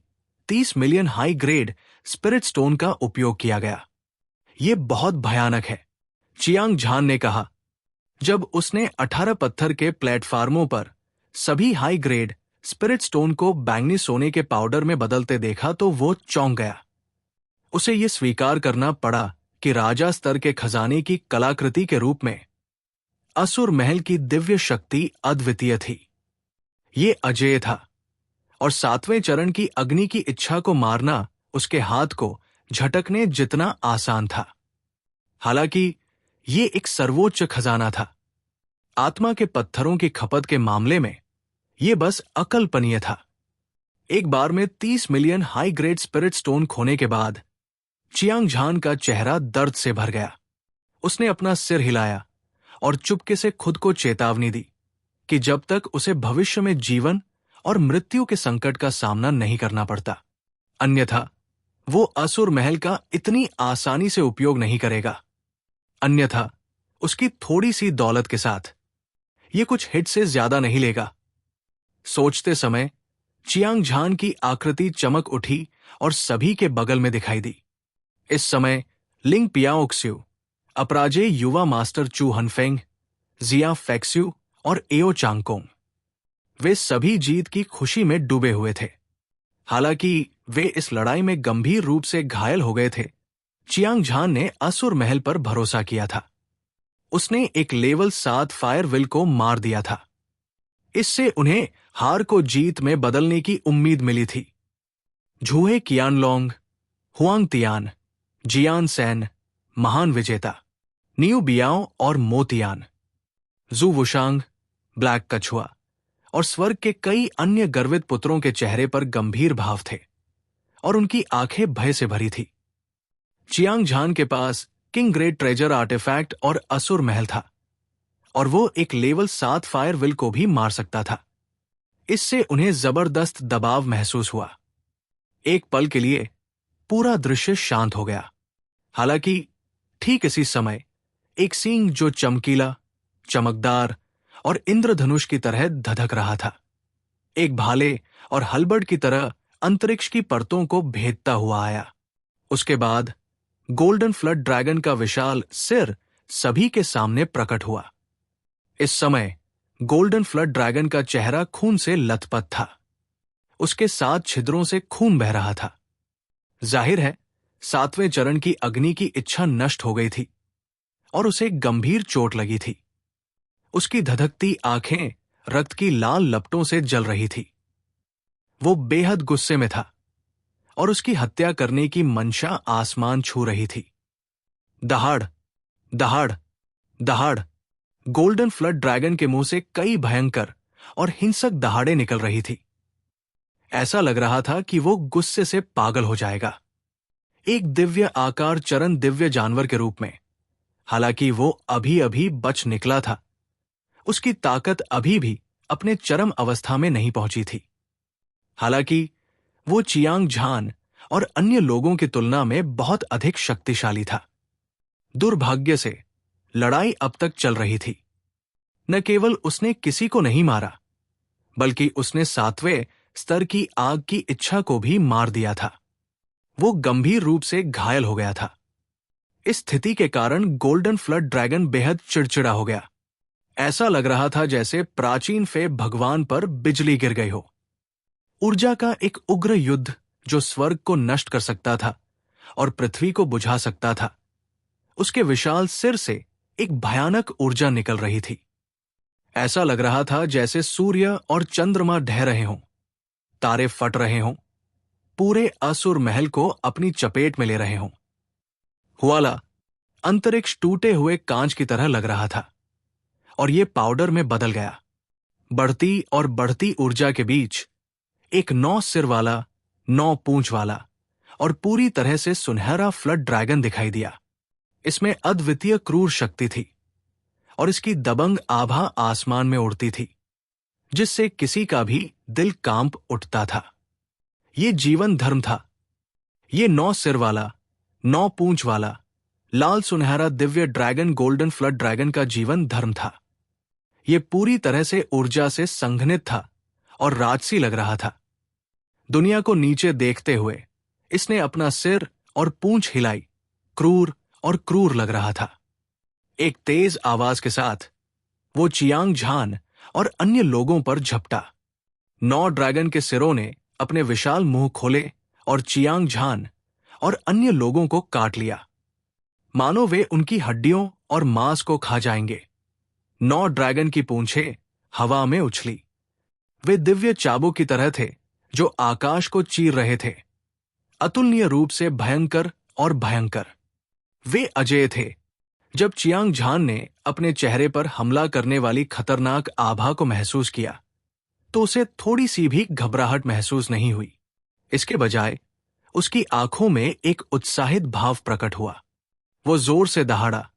A: 30 million high grade spirit stone का उपयोग किया गया। यह बहुत भयानक है, चियांग झान ने कहा जब उसने 18 पत्थर के प्लेटफार्मों पर सभी हाई ग्रेड स्पिरिट स्टोन को बैंगनी सोने के पाउडर में बदलते देखा तो वो चौंक गया। उसे यह स्वीकार करना पड़ा कि राजा स्तर के खजाने की कलाकृति के रूप में असुर महल की दिव्य शक्ति अद्वितीय थी। ये अजेय था, और 7वें चरण की अग्नि की इच्छा को मारना उसके हाथ को झटकने जितना आसान था। हालांकि ये एक सर्वोच्च खजाना था। आत्मा के पत्थरों की खपत के मामले में यह बस अकल्पनीय था। एक बार में 30 million high grade spirit stone खोने के बाद चियांग झान का चेहरा दर्द से भर गया। उसने अपना सिर हिलाया और चुपके से खुद को चेतावनी दी कि जब तक उसे भविष्य में जीवन और मृत्यु के संकट का सामना नहीं करना पड़ता, अन्यथा वो असुर महल का इतनी आसानी से उपयोग नहीं करेगा। अन्यथा उसकी थोड़ी सी दौलत के साथ ये कुछ हिट से ज्यादा नहीं लेगा। सोचते समय चियांग झान की आकृति चमक उठी और सभी के बगल में दिखाई दी। इस समय लिंग पियाओक्स्यू, अपराजेय युवा मास्टर चू हनफेंग, जिया फेक्स्यू और एओ चांगकोंग, वे सभी जीत की खुशी में डूबे हुए थे। हालांकि वे इस लड़ाई में गंभीर रूप से घायल हो गए थे, चियांग झान ने असुर महल पर भरोसा किया था। उसने एक लेवल 7 फायर विल को मार दिया था। इससे उन्हें हार को जीत में बदलने की उम्मीद मिली थी। झूहे कियानलोंग, हुआंग तियान, जियान सैन, महान विजेता, नियू बियाओ और मोतियान, जू वुशांग, ब्लैक कछुआ और स्वर्ग के कई अन्य गर्वित पुत्रों के चेहरे पर गंभीर भाव थे और उनकी आंखें भय से भरी थी। चियांग झान के पास किंग ग्रेट ट्रेजर आर्टिफैक्ट और असुर महल था और वो एक लेवल 7 फायर विल को भी मार सकता था। इससे उन्हें जबरदस्त दबाव महसूस हुआ। एक पल के लिए पूरा दृश्य शांत हो गया। हालांकि ठीक इसी समय एक सींग जो चमकीला, चमकदार और इंद्रधनुष की तरह धधक रहा था, एक भाले और हलबर्ड की तरह अंतरिक्ष की परतों को भेदता हुआ आया। उसके बाद गोल्डन फ्लड ड्रैगन का विशाल सिर सभी के सामने प्रकट हुआ। इस समय गोल्डन फ्लड ड्रैगन का चेहरा खून से लथपथ था। उसके 7 छिद्रों से खून बह रहा था। जाहिर है 7वें चरण की अग्नि की इच्छा नष्ट हो गई थी और उसे गंभीर चोट लगी थी। उसकी धधकती आंखें रक्त की लाल लपटों से जल रही थी। वो बेहद गुस्से में था और उसकी हत्या करने की मंशा आसमान छू रही थी। दहाड़, दहाड़, दहाड़। गोल्डन फ्लड ड्रैगन के मुंह से कई भयंकर और हिंसक दहाड़ें निकल रही थी। ऐसा लग रहा था कि वो गुस्से से पागल हो जाएगा। एक दिव्य आकार चरण दिव्य जानवर के रूप में। हालांकि वो अभी अभी बच निकला था। उसकी ताकत अभी भी अपने चरम अवस्था में नहीं पहुंची थी। हालांकि वो चियांग झान और अन्य लोगों की तुलना में बहुत अधिक शक्तिशाली था। दुर्भाग्य से लड़ाई अब तक चल रही थी। न केवल उसने किसी को नहीं मारा, बल्कि उसने 7वें स्तर की आग की इच्छा को भी मार दिया था। वो गंभीर रूप से घायल हो गया था। इस स्थिति के कारण गोल्डन फ्लड ड्रैगन बेहद चिड़चिड़ा हो गया। ऐसा लग रहा था जैसे प्राचीन फे भगवान पर बिजली गिर गई हो। ऊर्जा का एक उग्र युद्ध जो स्वर्ग को नष्ट कर सकता था और पृथ्वी को बुझा सकता था। उसके विशाल सिर से एक भयानक ऊर्जा निकल रही थी। ऐसा लग रहा था जैसे सूर्य और चंद्रमा ढह रहे हों, तारे फट रहे हों, पूरे असुर महल को अपनी चपेट में ले रहे हों। हुआला अंतरिक्ष टूटे हुए कांच की तरह लग रहा था और ये पाउडर में बदल गया। बढ़ती और बढ़ती ऊर्जा के बीच एक 9 सिर वाला, 9 पूंछ वाला और पूरी तरह से सुनहरा फ्लड ड्रैगन दिखाई दिया। इसमें अद्वितीय क्रूर शक्ति थी और इसकी दबंग आभा आसमान में उड़ती थी, जिससे किसी का भी दिल कांप उठता था। ये जीवन धर्म था। ये 9 सिर वाला, 9 पूंछ वाला, लाल सुनहरा Divya dragon golden flood dragon का जीवन धर्म था। ये पूरी तरह से ऊर्जा से संघनित था और राजसी लग रहा था। दुनिया को नीचे देखते हुए इसने अपना सिर और पूंछ हिलाई, क्रूर और क्रूर लग रहा था। एक तेज आवाज के साथ वो चियांग झान और अन्य लोगों पर झपटा। 9 ड्रैगन के सिरों ने अपने विशाल मुंह खोले और चियांग झान और अन्य लोगों को काट लिया, मानो वे उनकी हड्डियों और मांस को खा जाएंगे। 9 ड्रैगन की पूंछें हवा में उछली। वे दिव्य चाबुक की तरह थे जो आकाश को चीर रहे थे, अतुलनीय रूप से भयंकर और भयंकर। वे अजेय थे। जब चियांग झान ने अपने चेहरे पर हमला करने वाली खतरनाक आभा को महसूस किया तो उसे थोड़ी सी भी घबराहट महसूस नहीं हुई। इसके बजाय उसकी आंखों में एक उत्साहित भाव प्रकट हुआ। वो जोर से दहाड़ा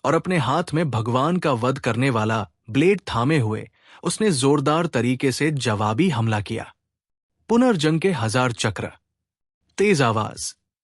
A: और अपने हाथ में भगवान का वध करने वाला ब्लेड थामे हुए उसने जोरदार तरीके से जवाबी हमला किया। पुनर्जंग के 1000 चक्र, तेज आवाज,